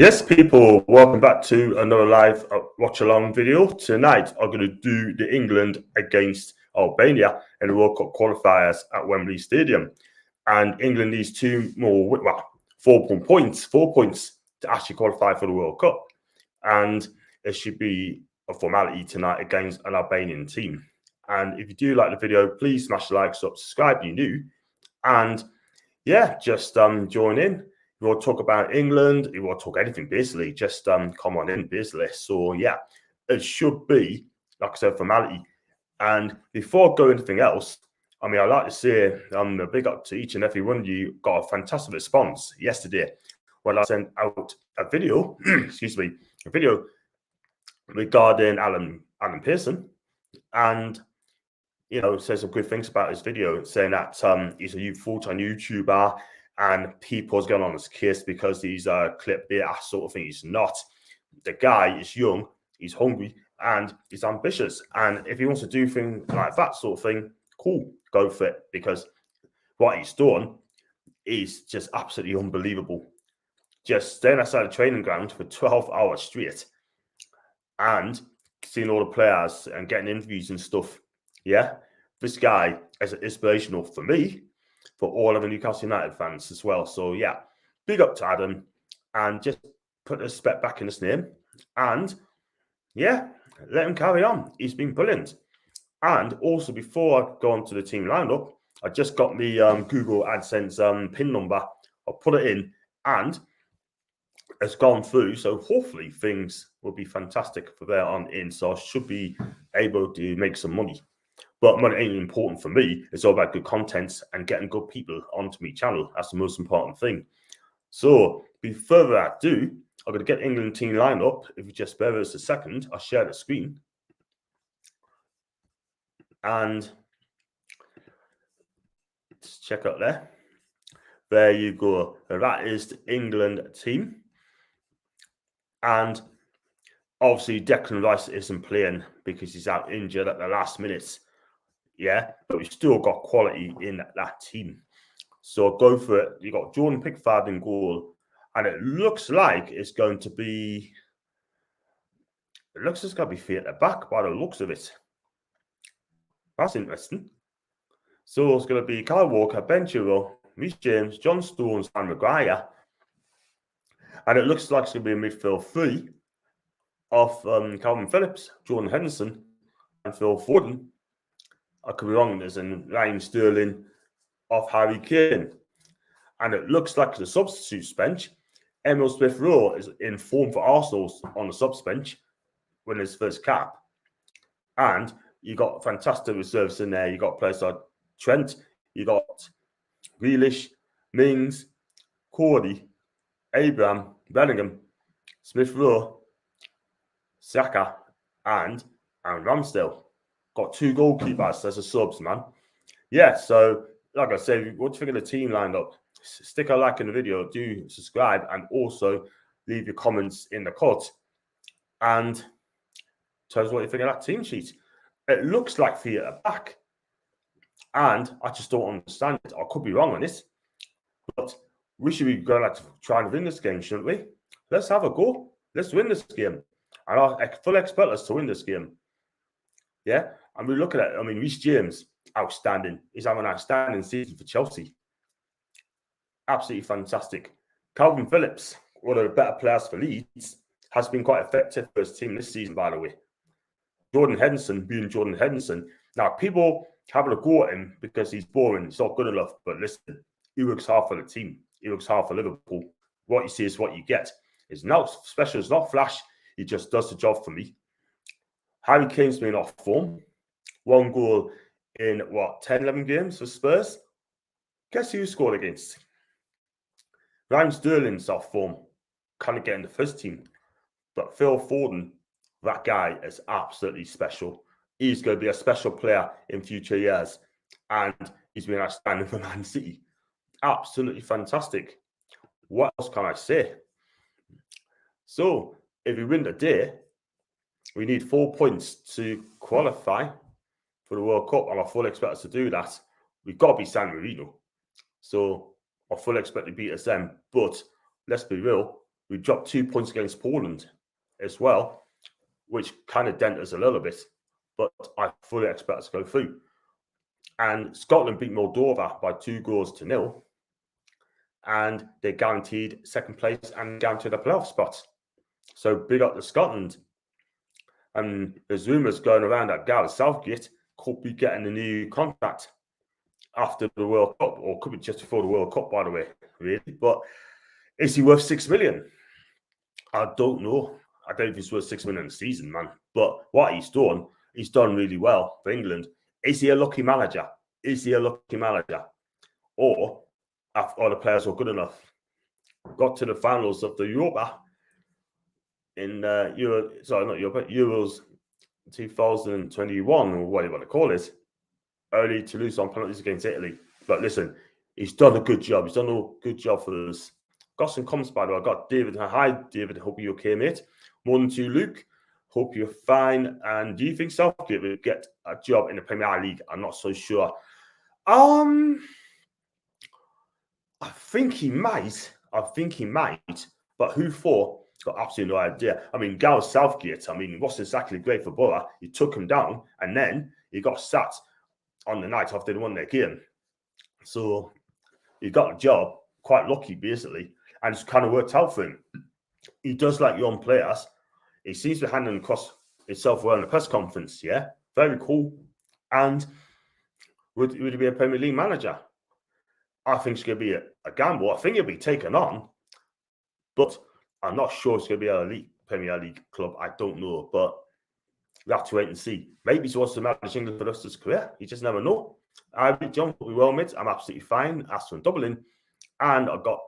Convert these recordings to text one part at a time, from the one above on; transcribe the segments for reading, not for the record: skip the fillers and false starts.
Yes, people, welcome back to another live watch-along video. Tonight, I'm going to do the England against Albania in the World Cup qualifiers at Wembley Stadium. And England needs 4 points to actually qualify for the World Cup. And it should be a formality tonight against an Albanian team. And if you do like the video, please smash the like, subscribe if you're new. And yeah, just join in. You want to talk about England, you want to talk anything, basically, just come on in, basically. So, yeah, it should be, like I said, formality. And before I go anything else, I mean, I'd like to say a big up to each and every one of you. Got a fantastic response yesterday when I sent out a video, a video regarding Alan Pearson. And, you know, said some good things about his video, saying that he's a full-time YouTuber, and people's going on his case because he's a clickbait sort of thing. He's not. The guy is young, he's hungry, and he's ambitious. And if he wants to do things like that sort of thing, cool, go for it. Because what he's done is just absolutely unbelievable. Just staying outside the training ground for 12 hours straight and seeing all the players and getting interviews and stuff. Yeah, this guy is inspirational for me, for all of the Newcastle United fans as well. So, yeah, big up to Adam, and just put a respect back in his name. And, yeah, let him carry on. He's been brilliant. And also, before I go on to the team lineup, I just got the Google AdSense PIN number. I'll put it in, and it's gone through. So, hopefully, things will be fantastic for there on in. So, I should be able to make some money. But money ain't important for me. It's all about good content and getting good people onto my channel. That's the most important thing. So, without further ado, I'm going to get England team lined up. If you just bear with us a second, I'll share the screen. And just check out there. There you go. That is the England team. And obviously, Declan Rice isn't playing because he's out injured at the last minute. Yeah, but we've still got quality in that team. So go for it. You got Jordan Pickford in goal, and it looks like it's going to be. It looks like it's going to be Faye at the back by the looks of it. That's interesting. So it's going to be Kyle Walker, Ben Chilwell, Reece James, John Stones, and Maguire. And it looks like it's going to be a midfield three of Calvin Phillips, Jordan Henderson, and Phil Foden. I could be wrong. There's a Ryan Sterling of Harry Kane. And it looks like the substitutes bench. Emil Smith-Rowe is in form for Arsenal on the subs bench, winning his first cap. And you got fantastic reserves in there. You got players like Trent, you got Grealish, Mings, Cordy, Abraham, Bellingham, Smith-Rowe, Saka, and Ramsdale. Got 2 goalkeepers as a subs, man. Yeah, so like I said, what do you think of the team lined up? Stick a like in the video, do subscribe, and also leave your comments in the cut. And tell us what you think of that team sheet. It looks like Faye at the back. And I just don't understand it. I could be wrong on this. But we should be going to try and win this game, shouldn't we? Let's have a go. Let's win this game. And I fully expect us to win this game. Yeah? And we look at it. I mean, Reece James, outstanding. He's having an outstanding season for Chelsea. Absolutely fantastic. Calvin Phillips, one of the better players for Leeds, has been quite effective for his team this season, by the way. Jordan Henderson being Jordan Henderson. Now, people having a go at him because he's boring. He's not good enough. But listen, he works hard for the team. He works hard for Liverpool. What you see is what you get. It's not special. It's not flash. He just does the job for me. Harry Kane's been off form. 1 goal in, 10, 11 games for Spurs? Guess who scored against? Ryan Sterling's off form. Kind of getting the first team. But Phil Foden, that guy is absolutely special. He's going to be a special player in future years. And he's been outstanding for Man City. Absolutely fantastic. What else can I say? So, if we win today, we need 4 points to qualify for the World Cup, and I fully expect us to do that. We've got to beat San Marino. So, I fully expect to beat us then. But, let's be real, We dropped 2 points against Poland as well, which kind of dent us a little bit, but I fully expect us to go through. And Scotland beat Moldova by 2-0, and they guaranteed second place and guaranteed a playoff spot. So big up to Scotland. And there's rumours going around that Gareth Southgate could be getting a new contract after the World Cup, or could be just before the World Cup, by the way, really. But is he worth 6 million? I don't know. I don't think he's worth 6 million a season, man. But what he's done really well for England. Is he a lucky manager? Or are the players all good enough? Got to the finals of the Europa in Euros 2021, or what you want to call it, only to lose on penalties against Italy. But listen, he's done a good job. He's done a good job for us. Got some comments, by the way. I got David. Hi, David. Hope you're okay, mate. Morning to you, Luke. Hope you're fine. And do you think Southgate will get a job in the Premier League? I'm not so sure. I think he might. But who for? Got absolutely no idea. I mean, Gareth Southgate, wasn't exactly great for footballer. He took him down, and then he got sacked on the night after they won their game. So he got a job, quite lucky, basically, and it's kind of worked out for him. He does like young players. He seems to be handling across himself well in the press conference, yeah? Very cool. And would he be a Premier League manager? I think it's going to be a gamble. I think he'll be taken on, but I'm not sure it's going to be a Premier League club. I don't know, but we have to wait and see. Maybe he wants to manage England for the rest of his career. You just never know. John, we well, mate. I'm absolutely fine. Aston Dublin, and I've got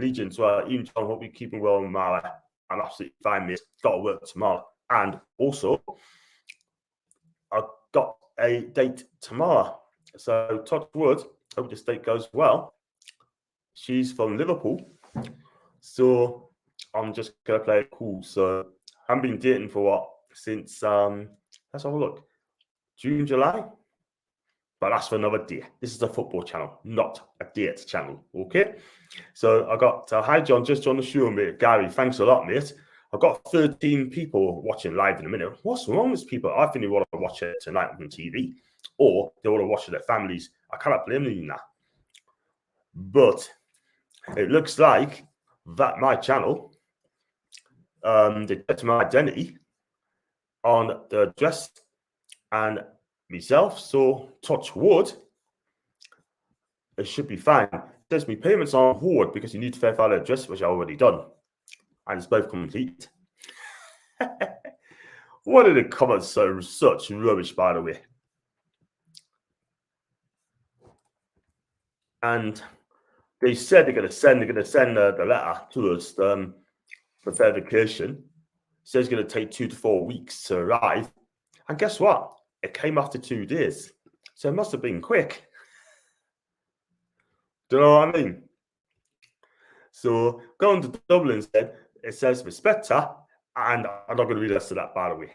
Legion. So Ian John, hope you're keeping well, Mara. I'm absolutely fine, mate. Got to work tomorrow, and also I've got a date tomorrow. So touch wood. Hope this date goes well. She's from Liverpool. So I'm just going to play it cool. So I haven't been dating for what? Since, let's have a look. June, July? But that's for another day. This is a football channel, not a date channel. Okay? So I got, hi John, just on the show, mate. Gary, thanks a lot, mate. I've got 13 people watching live in a minute. What's wrong with people? I think they want to watch it tonight on TV, or they want to watch it with their families. I cannot blame them in that. But it looks like that my channel, they get my identity on the address and myself. So touch wood, it should be fine. It says me payments on hold because you need to verify the address, which I already done, and it's both complete. What are the comments? So such rubbish, by the way. And they said they're going to send the letter to us for verification. It says it's going to take 2 to 4 weeks to arrive. And guess what? It came after 2 days. So it must have been quick. Do you know what I mean? So going to Dublin said, it says Respecta, and I'm not going to read the rest of that, by the way.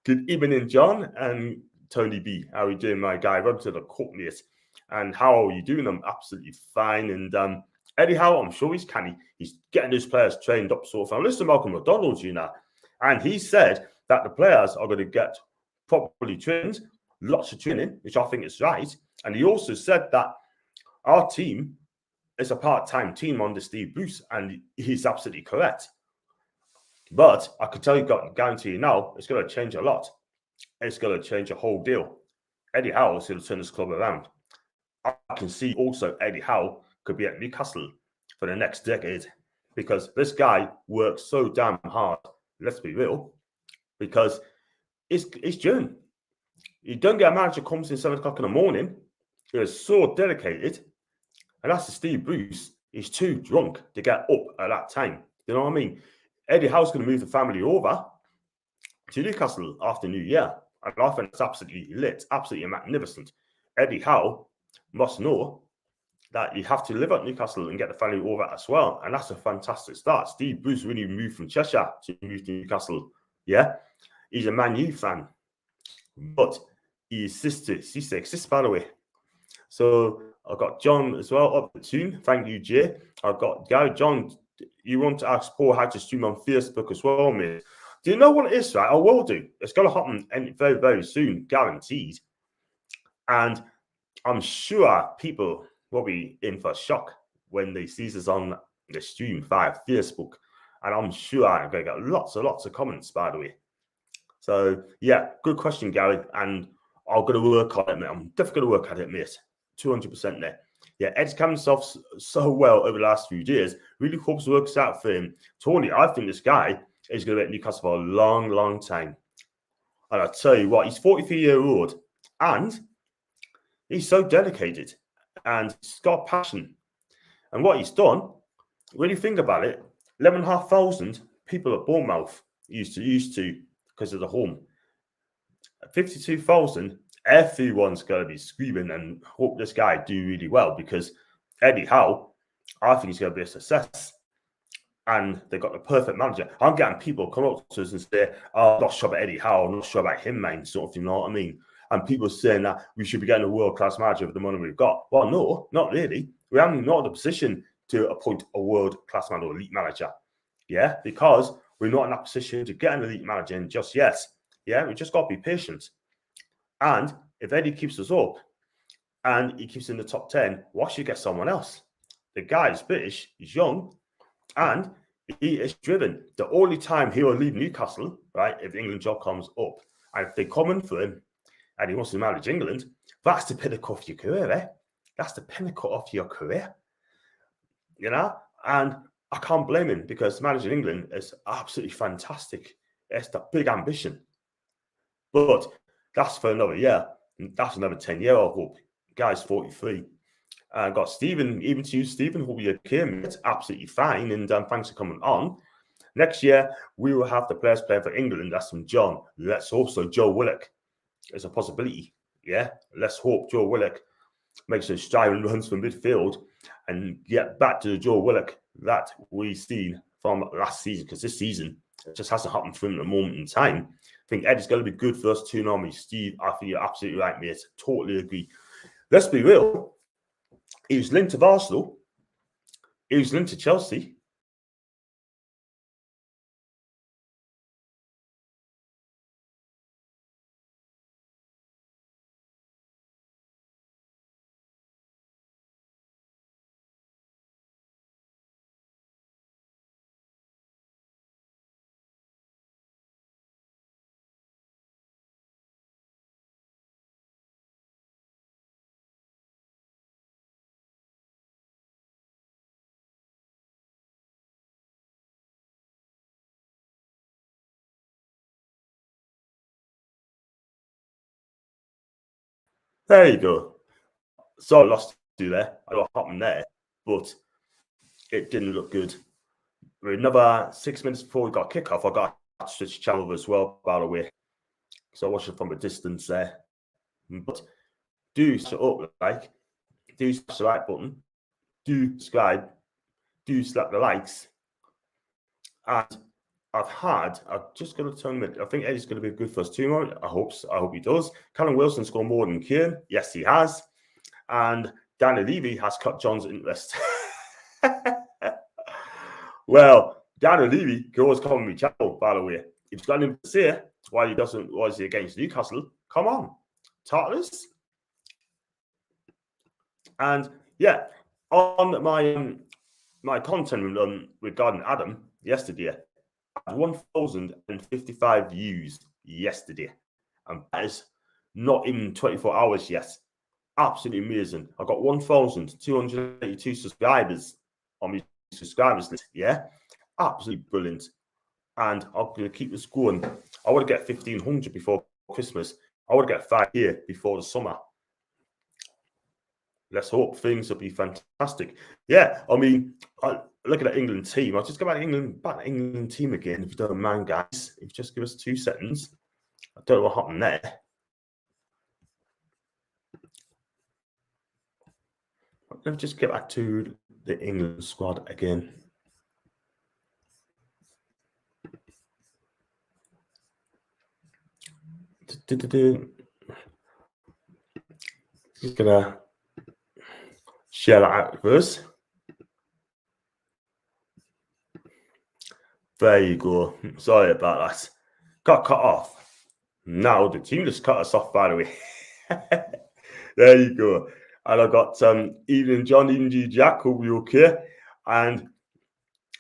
Good evening, John and Tony B. How are you doing, my guy? Welcome to the court, mate. And how are you doing? I'm absolutely fine. And Eddie Howe, I'm sure he's canny. He's getting his players trained up sort of. I listened to Malcolm McDonald, and he said that the players are going to get properly trained, lots of training, which I think is right. And he also said that our team is a part-time team under Steve Bruce, and he's absolutely correct. But I could tell you, guarantee you now, it's going to change a lot. It's going to change a whole deal. Eddie Howe is going to turn this club around. I can see also Eddie Howe could be at Newcastle for the next decade, because this guy works so damn hard. Let's be real, because it's June. You don't get a manager comes in 7 o'clock in the morning. He is so dedicated, and that's Steve Bruce. He's too drunk to get up at that time. You know what I mean? Eddie Howe's going to move the family over to Newcastle after New Year, and I think it's absolutely lit, absolutely magnificent. Eddie Howe must know that you have to live at Newcastle and get the family over as well. And that's a fantastic start. Steve Bruce really moved from Cheshire to move to Newcastle. Yeah, he's a Man U fan, but his sister exists, by the way. So I've got John as well up soon. Thank you, Jay. I've got Gary. John, you want to ask Paul how to stream on Facebook as well, mate? Do you know what it is, right? I will do. It's going to happen very, very soon, guaranteed. And I'm sure people will be in for a shock when they see this on the stream via Facebook. And I'm sure I'm going to get lots of comments, by the way. So, yeah, good question, Gary. And I'm going to work on it, mate. I'm definitely going to work at it, mate. 200% there. Yeah, Ed's come himself so well over the last few years. Really hopes it works out for him. Tony, I think this guy is going to be at Newcastle for a long, long time. And I'll tell you what, he's 43-year-old and he's so dedicated and he's got passion. And what he's done, when you think about it, 11,500 people at Bournemouth used to because of the home. 52,000, everyone's going to be screaming and hope this guy do really well because Eddie Howe, I think he's going to be a success. And they've got the perfect manager. I'm getting people come up to us and say, oh, I'm not sure about Eddie Howe, I'm not sure about him, man, sort of, you know what I mean? And people saying that we should be getting a world-class manager with the money we've got. Well, no, not really. We are not in a position to appoint a world-class manager or elite manager. Yeah, because we're not in that position to get an elite manager in just yet. Yeah, we just got to be patient. And if Eddie keeps us up and he keeps in the top 10, why should you get someone else? The guy is British, he's young, and he is driven. The only time he will leave Newcastle, right, if the England job comes up, and if they come in for him and he wants to manage England, that's the pinnacle of your career, eh? That's the pinnacle of your career. You know? And I can't blame him because managing England is absolutely fantastic. It's the big ambition. But that's for another year. That's another 10 year, I hope. The guy's 43. I got Stephen, even to you, Stephen, who you came. It's absolutely fine. And thanks for coming on. Next year, we will have the players playing for England. That's from John. Let's hope so. Joe Willock is a possibility. Yeah. Let's hope Joe Willock makes a striding runs from midfield and get back to the Joe Willock that we've seen from last season. Because this season, it just hasn't happened for him at the moment in time. I think Ed is going to be good for us too, normally. Steve, I think you're absolutely right, mate. Totally agree. Let's be real. He was linked to Arsenal. He was linked to Chelsea. There you go. So I lost you there. I don't know what happened there, but it didn't look good. Another 6 minutes before we got kickoff, I got to switch channel as well, by the way. So I watched it from a distance there. But do shut up, like, do smash the like button, do subscribe, do slap the likes. And I'm just going to tell him that I think Eddie's going to be good for us too. I hope so. I hope he does. Callum Wilson scored more than Kieran. Yes, he has. And Danny Levy has cut John's interest. Well, Danny Levy can always come on my channel, by the way. If he's got anything to say why is he against Newcastle, come on. Tartars. And yeah, on my content regarding Adam yesterday, I had 1,055 views yesterday. And that is not even 24 hours yet. Absolutely amazing. I got 1,282 subscribers on my subscribers list. Yeah, absolutely brilliant. And I'm going to keep this going. I want to get 1,500 before Christmas. I want to get 5 here before the summer. Let's hope things will be fantastic. Yeah, I mean, looking at England team, I'll just go back to England team again, if you don't mind, guys. If you just give us 2 seconds. I don't know what happened there. Let me just get back to the England squad again. Just gonna share that out with us. There you go. Sorry about that. Got cut off. Now the team just cut us off, by the way. There you go. And I got Evening John, Evening Jack, will be okay. And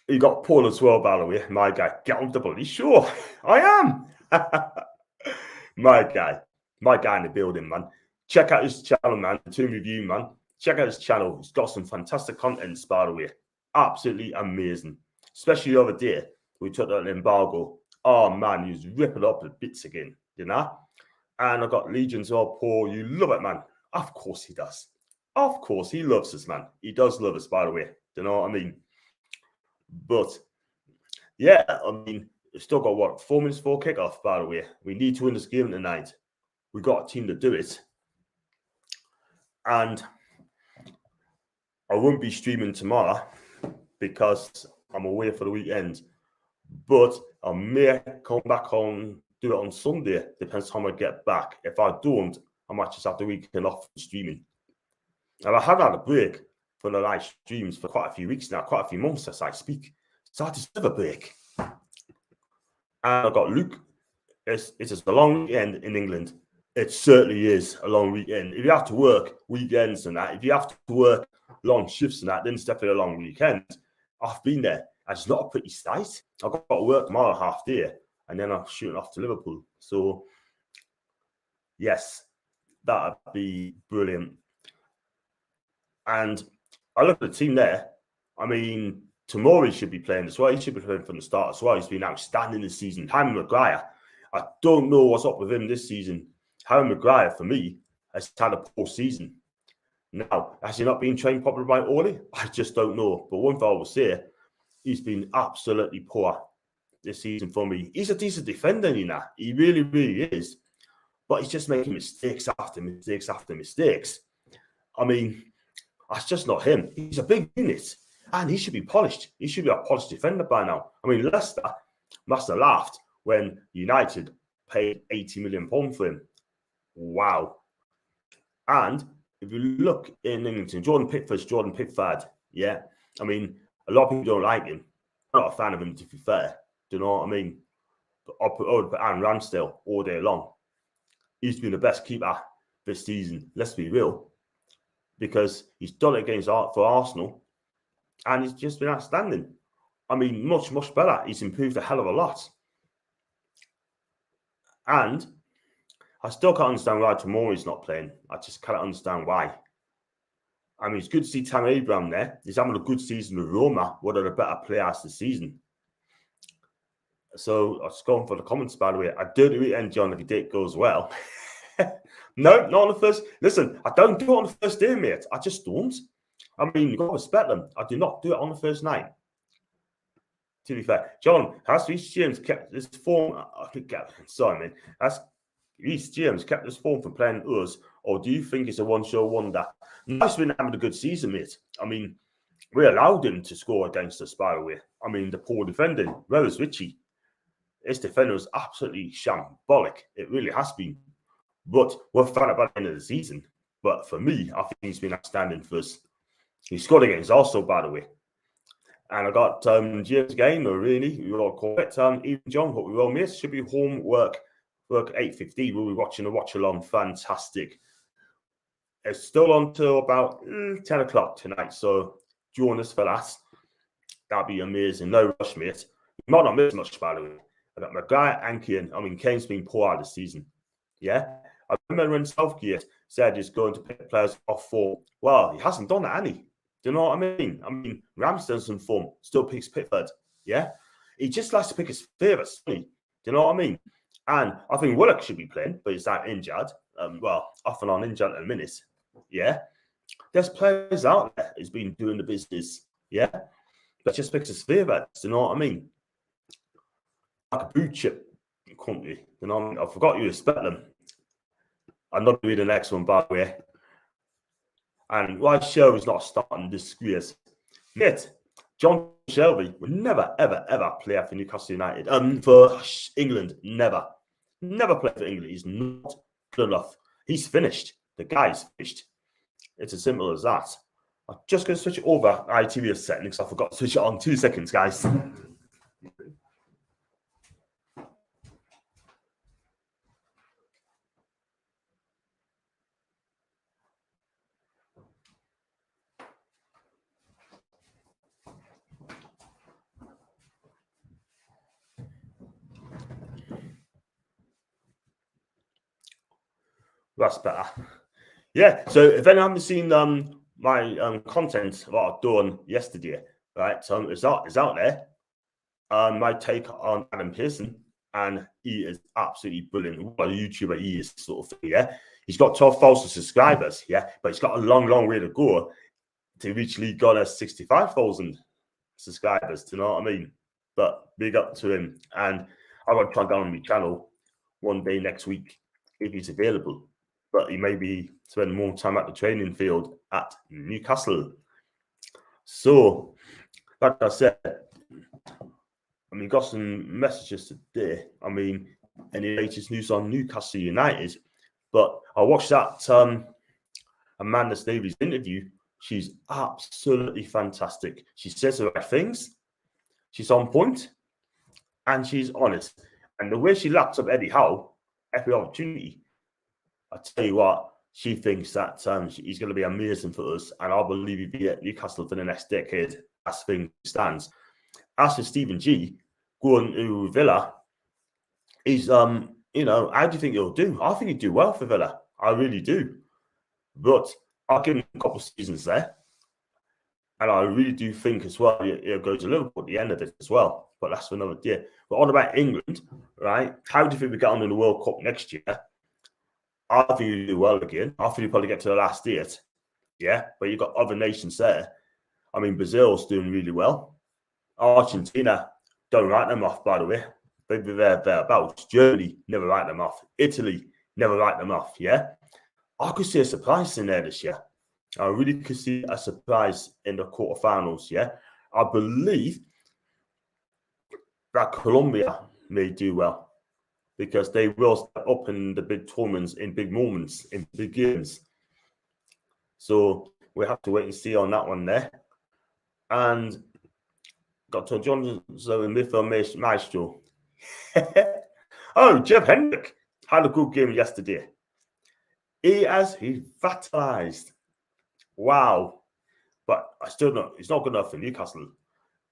you got Paul as well, by the way. My guy, get on the bloody show. I am. My guy in the building, man. Check out his channel, man. The Team Review, man. Check out his channel. He's got some fantastic contents, by the way. Absolutely amazing. Especially the other day, we took that embargo. Oh, man, he was ripping up the bits again, you know? And I got Legions of Paul. You love it, man. Of course he does. Of course, he loves us, man. He does love us, by the way. You know what I mean? But, yeah, I mean, we've still got, what, 4 minutes before kickoff, by the way. We need to win this game tonight. We got a team to do it. And I won't be streaming tomorrow because I'm away for the weekend. But I may come back on, do it on Sunday. Depends how I get back. If I don't, I might just have the weekend off from streaming. And I have had a break from the live streams for quite a few weeks now, quite a few months as I speak. So I deserve a break. And I got Luke. It's a long weekend in England. It certainly is a long weekend. If you have to work weekends and that, if you have to work long shifts and that, then it's definitely a long weekend. I've been there. And it's not a pretty sight. I've got to work tomorrow half day, and then I'm shooting off to Liverpool. So, yes, that'd be brilliant. And I look at the team there. I mean, Tomori should be playing as well. He should be playing from the start as well. He's been outstanding this season. Harry Maguire, I don't know what's up with him this season. Harry Maguire, for me, has had a poor season. Now, has he not been trained properly by Ole? I just don't know. But one thing I will say, he's been absolutely poor this season for me. He's a decent defender, you know. He really, really is. But he's just making mistakes after mistakes after mistakes. I mean, that's just not him. He's a big unit. And he should be polished. He should be a polished defender by now. I mean, Leicester must have laughed when United paid £80 million for him. Wow. And if you look in England, Jordan Pickford, yeah. I mean, a lot of people don't like him. I'm not a fan of him, to be fair. Do you know what I mean? But I would put Aaron Ramsdale all day long. He's been the best keeper this season. Let's be real. Because he's done it for Arsenal. And he's just been outstanding. I mean, much, much better. He's improved a hell of a lot. And I still can't understand why Tomori's not playing. I just can't understand why. I mean, it's good to see Tammy Abraham there. He's having a good season with Roma, one of the better players this season. So I was going for the comments, by the way. A dirty weekend, John, if your date goes well. No, not on the first. Listen, I don't do it on the first day, mate. I just don't. I mean, you've got to respect them. I do not do it on the first night. To be fair, John, has Reece James kept this form? Sorry, man. Has Reece James kept this form for playing us, or do you think it's a one-show wonder? Nice been having a good season, mate. I mean, we allowed him to score against us, by the way. I mean, the poor defending. Where was Richie? His defender was absolutely shambolic. It really has been. But we're fine about the end of the season. But for me, I think he's been outstanding for us. He scored against Arsenal, by the way. And I got James Gamer, really. We all call it. Even John, what we will miss should be homework. Work 8:50. We'll be watching a watch-along. Fantastic. It's still on till about 10 o'clock tonight. So join us for that. That'd be amazing. No rush, mate. You might not miss much, by the way. I got my guy and Kane. I mean, Kane's been poor this season. Yeah. I remember when Southgate said he's going to pick players off form. Well, he hasn't done that, has he? Do you know what I mean? I mean, Ramsdale's in form, still picks Pickford. Yeah. He just likes to pick his favourites, doesn't he? Do you know what I mean? And I think Willock should be playing, but he's out injured. Well, off and on injured in a minute. Yeah. There's players out there who's been doing the business. Yeah. But just picks his favourites. Do you know what I mean? Like a boot chip company. You know what I mean? I forgot you respect them. I'm not going to read the next one, by the way. And why Shelby's not starting this year's. Yet, John Shelby would never, ever, ever play for Newcastle United. For England, never. Never play for England. He's not good enough. He's finished. The guy's finished. It's as simple as that. I'm just going to switch it over ITV a second because I forgot to switch it on. 2 seconds, guys. That's better. Yeah. So if anyone haven't seen my content what I've done yesterday, right? It's out there. My take on Adam Pearson, and he is absolutely brilliant. What a YouTuber he is, sort of thing. Yeah. He's got 12,000 subscribers. Yeah, but he's got a long way to go to reach League Gunner 65,000 subscribers. Do you know what I mean? But big up to him, and I want to try down on my channel one day next week if he's available. But he may be spending more time at the training field at Newcastle. So, like I said, I mean, got some messages today. I mean, any latest news on Newcastle United? But I watched that Amanda Davies interview. She's absolutely fantastic. She says the right things. She's on point, and she's honest. And the way she laps up Eddie Howe every opportunity, I tell you what, she thinks that he's going to be amazing for us, and I believe he'll be at Newcastle for the next decade as things stands. As for Stephen G going to Villa, he's how do you think he'll do? I think he'd do well for Villa. I really do. But I'll give him a couple of seasons there. And I really do think as well he'll go to Liverpool at the end of it as well. But that's for another day. But what about England, right? How do you think we get on in the World Cup next year? I think you do well again. I think you probably get to the last 8. Yeah, but you've got other nations there. I mean, Brazil's doing really well. Argentina, don't write them off, by the way. They'd be thereabouts. Germany, never write them off. Italy, never write them off. Yeah, I could see a surprise in there this year. I really could see a surprise in the quarterfinals. Yeah, I believe that Colombia may do well, because they will step up in the big tournaments, in big moments, in big games. So we have to wait and see on that one there. And Dr. Johnson and Mytho Maestro. Oh, Jeff Hendrick had a good game yesterday. He's revitalized. Wow. But it's not good enough for Newcastle.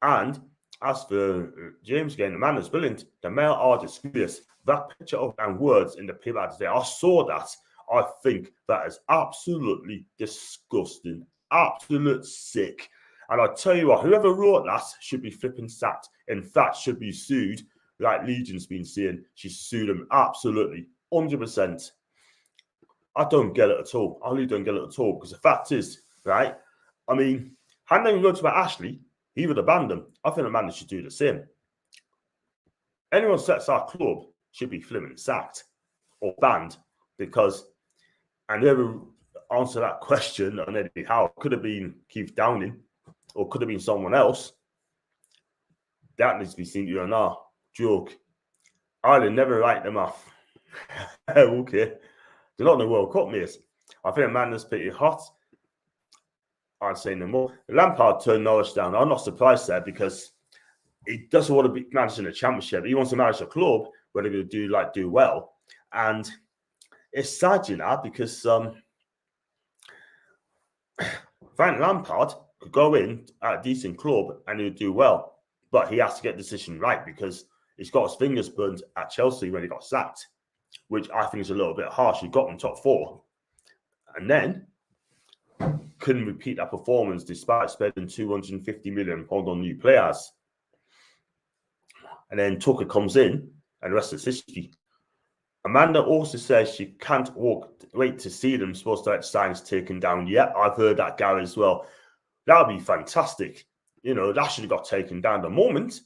And as for James getting the man is brilliant, the male artist is that picture of and words in the paper today. I saw that. I think that is absolutely disgusting. Absolute sick. And I tell you what, whoever wrote that should be flipping sacked. In fact, should be sued, like Legion's been saying. She sued him absolutely, 100%. I don't get it at all. I really don't get it at all, because the fact is, right, I mean, had they wrote about Ashley, he would have banned them. I think the manager should do the same. Anyone sets our club should be flipping sacked or banned, because, and whoever answered that question on Eddie Howe could have been Keith Downing, or could have been someone else. That needs to be seen to an joke. Ireland never write them off. Okay. They're not in the World Cup, mate. I think Amanda's pretty hot. I'd say no more. Lampard turned Norwich down. I'm not surprised there, because he doesn't want to be managing a championship. He wants to manage a club where they're going to do well. And it's sad, because Frank Lampard could go in at a decent club and he'll do well. But he has to get the decision right, because he's got his fingers burned at Chelsea when he got sacked, which I think is a little bit harsh. He got them top 4 and then couldn't repeat that performance despite spending £250 million on new players. And then Tucker comes in and the rest is history. Amanda also says she can't wait to see them supposed to have signs taken down. Yeah, I've heard that, Gary, as well. That would be fantastic. That should have got taken down the moment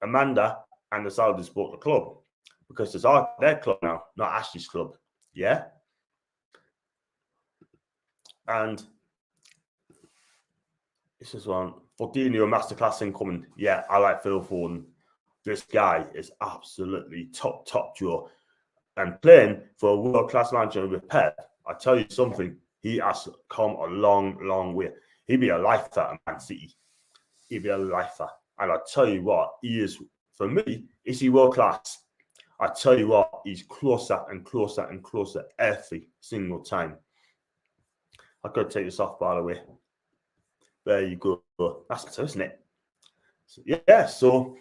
Amanda and the Saudis bought the club, because it's their club now, not Ashley's club. Yeah. And this is one. Fordinho masterclass incoming. Yeah, I like Phil Foden. This guy is absolutely top draw. And playing for a world-class manager with Pep, I tell you something, He has come a long, long way. He'd be a lifer at Man City. He'd be a lifer. And I tell you what, he is, for me, is he world class? I tell you what, he's closer and closer and closer every single time. I could take this off, by the way. There you go. That's better, isn't it? So, yeah, so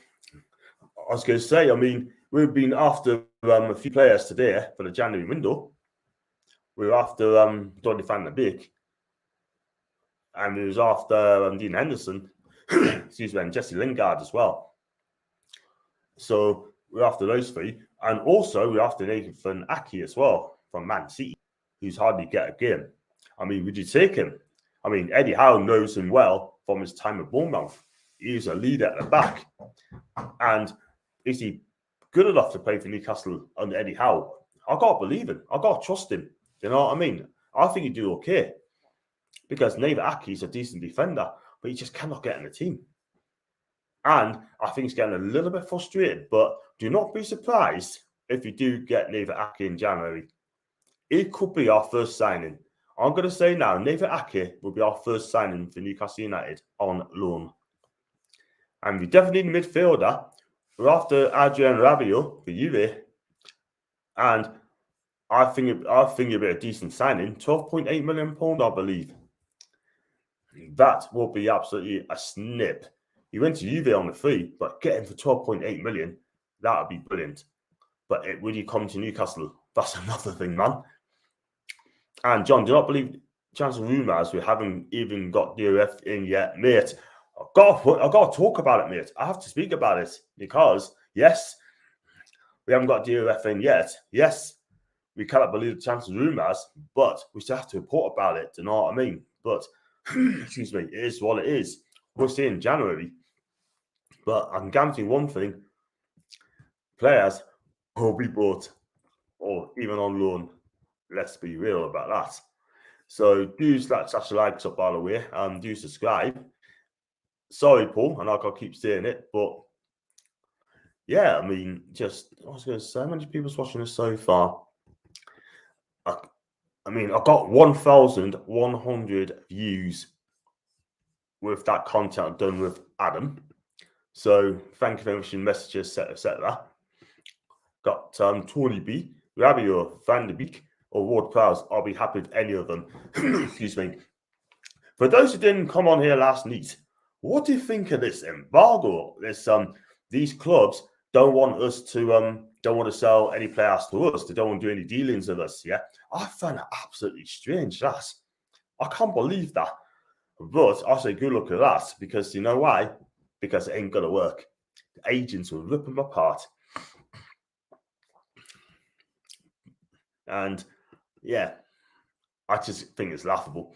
I was going to say, I mean, we've been after a few players today for the January window. We were after Donny van der Beek, and we was after Dean Henderson, excuse me, and Jesse Lingard as well. So we're after those three, and also we're after Nathan Ake as well from Man City, who's hardly get a game. I mean, would you take him? I mean, Eddie Howe knows him well from his time at Bournemouth. He's a leader at the back, and is he good enough to play for Newcastle under Eddie Howe? I gotta believe him. I gotta trust him. You know what I mean? I think he'd do okay because Nathan Ake is a decent defender, but he just cannot get in the team. And I think he's getting a little bit frustrated, but do not be surprised if you do get Nathan Ake in January. It could be our first signing. I'm going to say now, Nathan Ake will be our first signing for Newcastle United on loan. And we definitely need a midfielder. We're after Adrien Rabiot for Juve. And I think it'll be a decent signing. £12.8 million, I believe. That will be absolutely a snip. He went to Juve on the free, but get him for 12.8 million, that would be brilliant. But would he come to Newcastle? That's another thing, man. And John, do not believe chance of rumours we haven't even got DOF in yet, mate. I've got to talk about it, mate. I have to speak about it because, yes, we haven't got DOF in yet. Yes, we cannot believe the chance of rumours, but we still have to report about it. Do you know what I mean? But, excuse me, it is what it is. We'll see in January. But I can guarantee one thing. Players will be bought or even on loan. Let's be real about that. So do slash the likes up, by the way, and do subscribe. Sorry, Paul, and I can't keep saying it, but yeah, I mean, just I was going to say, how many people's watching this so far? I mean, I've got 1,100 views with that content done with Adam. So thank you very much for your messages, etc. Got Tony B, Rabiot, Van der Beek, or Ward Prowse. I'll be happy with any of them. Excuse me. For those who didn't come on here last night, what do you think of this embargo? These clubs don't want us to don't want to sell any players to us. They don't want to do any dealings with us. Yeah, I find that absolutely strange. I can't believe that. But I say good luck at that because you know why? Because it ain't gonna work. The agents will rip them apart. And yeah, I just think it's laughable.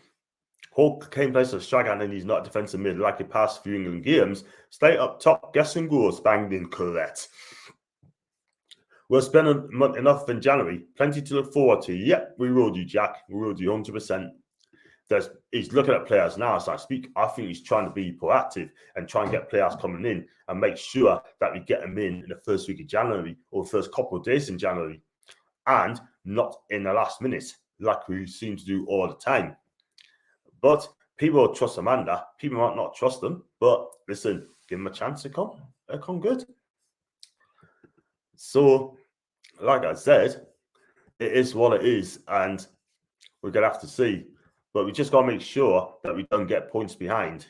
Hulk came place of striker and he's not defensive mid like he passed few England games. Stay up top, guessing goals, banged in correct. We'll spend a month enough in January. Plenty to look forward to. Yep, we will do, Jack. We will do 100%. He's looking at players now as I speak. I think he's trying to be proactive and try and get players coming in and make sure that we get them in the first week of January or the first couple of days in January and not in the last minute like we seem to do all the time. But people will trust Amanda. People might not trust them. But listen, give them a chance to come. They'll come good. So, like I said, it is what it is. And we're going to have to see. But we just got to make sure that we don't get points behind.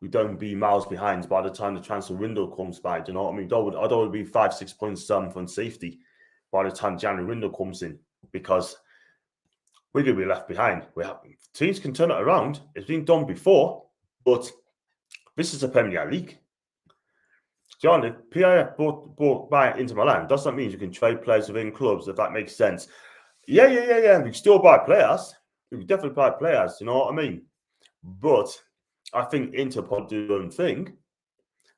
We don't be miles behind by the time the transfer window comes by. Do you know what I mean? I don't want to be 5-6 points from safety by the time January window comes in because we're going to be left behind. Teams can turn it around. It's been done before, but this is a Premier League. John, if PIF bought by Inter Milan, does that mean you can trade players within clubs, if that makes sense? Yeah. We can still buy players. We can definitely buy players, you know what I mean? But I think Inter probably do their own thing.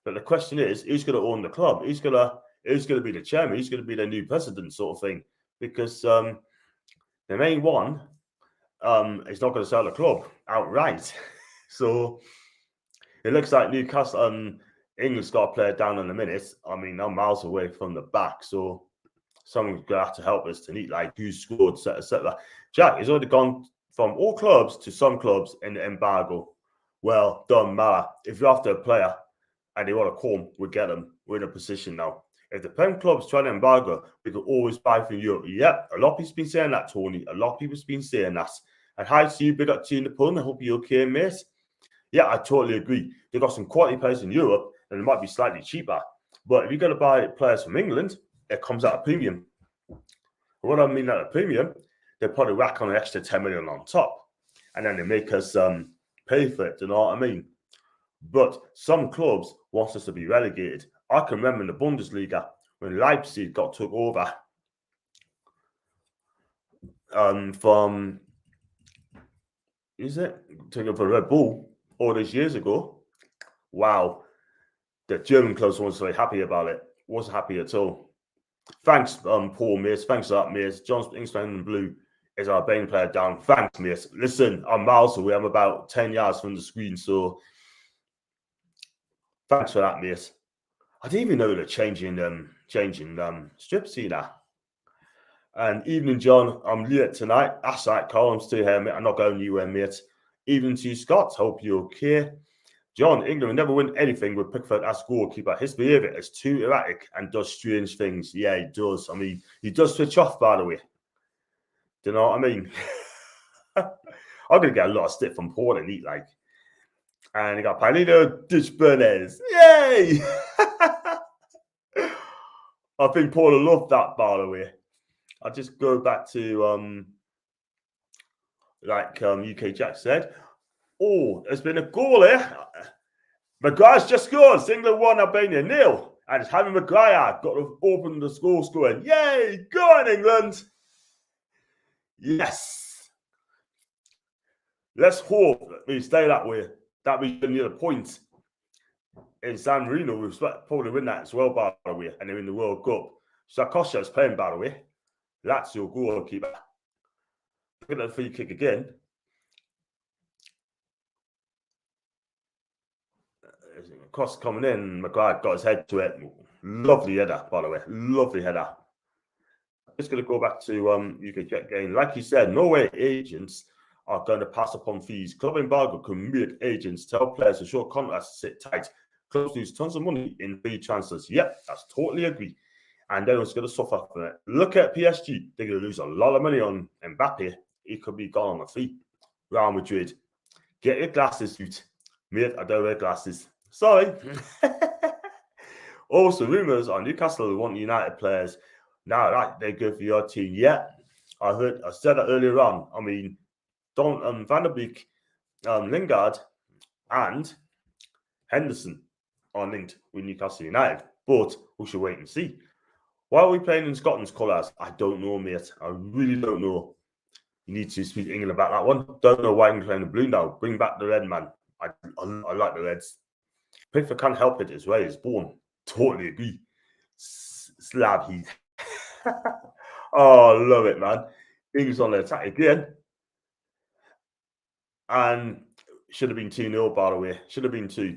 But the question is, who's going to own the club? Who's going to be the chairman? Who's going to be the new president sort of thing? Because the main one is not going to sell the club outright. So it looks like Newcastle, England's got a player down in a minute. I mean, I'm miles away from the back. So someone's going to have to help us to need like who scored, etc. Jack, he's already gone from all clubs to some clubs in the embargo. Well, don't matter. If you're after a player and they want to come, we get them. We're in a position now. If the Prem clubs try to embargo, we can always buy from Europe. Yep, a lot of people's been saying that, Tony. A lot of people's been saying that. And hi to you, big up to you in the pun. I hope you're okay, mate. Yeah, I totally agree. They've got some quality players in Europe, and it might be slightly cheaper. But if you're going to buy players from England, it comes at a premium. What I mean at a premium, they probably whack on an extra 10 million on top. And then they make us pay for it, you know what I mean? But some clubs want us to be relegated. I can remember in the Bundesliga when Leipzig got took over from, taking over Red Bull all these years ago. Wow, the German clubs weren't very happy about it. Wasn't happy at all. Thanks, Paul Mears. Thanks for that, Mears. John Inkstone in blue is our Albanian player down. Thanks, Mears. Listen, I'm miles away. I'm about 10 yards from the screen, so thanks for that, Mears. I didn't even know they're changing strips here. And evening, John. I'm late tonight. That's right, Carl. I'm still here, mate. I'm not going anywhere, mate. Evening to you, Scott. Hope you're okay. John, England will never win anything with Pickford as goalkeeper. His behaviour is too erratic and does strange things. Yeah, he does. I mean, he does switch off, by the way. Do you know what I mean? I'm going to get a lot of stick from Paul and eat, like. And he got Paulino Dishburnez. Yay! I think Paul will love that, by the way. I'll just go back to, UK Jack said. Oh, there's been a goal here. Maguire's just scored. England 1, Albania 0. And it's Harry Maguire got to open the score scoring. Yay! Go on, England! Yes. Let's hope that we stay that way. That we can get a point in San Marino. We'll probably win that as well, by the way. And they're in the World Cup. Sarkosha is playing, by the way. That's your goalkeeper. Look at the free kick again. Cross coming in. Maguire got his head to it. Lovely header, by the way. Lovely header. Just going to go back to UK Jet game. Like you said, no way agents are going to pass upon fees. Club embargo can make agents tell players to show contracts to sit tight. Clubs lose tons of money in free transfers. Yep, that's totally agree. And then it's going to suffer from it. Look at PSG. They're going to lose a lot of money on Mbappe. He could be gone on a fee. Real Madrid. Get your glasses, dude. Mate, I don't wear glasses. Sorry. Also, rumours on Newcastle want United players. Now, right, they're good for your team. Yeah, I said that earlier on. I mean, Van der Beek, Lingard, and Henderson are linked with Newcastle United. But we should wait and see. Why are we playing in Scotland's colours? I don't know, mate. I really don't know. You need to speak to England about that one. Don't know why I'm playing the blue now. Bring back the red, man. I like the reds. Pickford can't help it. It's where he's born. Totally agree. Slab heat. Oh, I love it, man. England's on the attack again. And should have been 2-0, by the way. Should have been 2.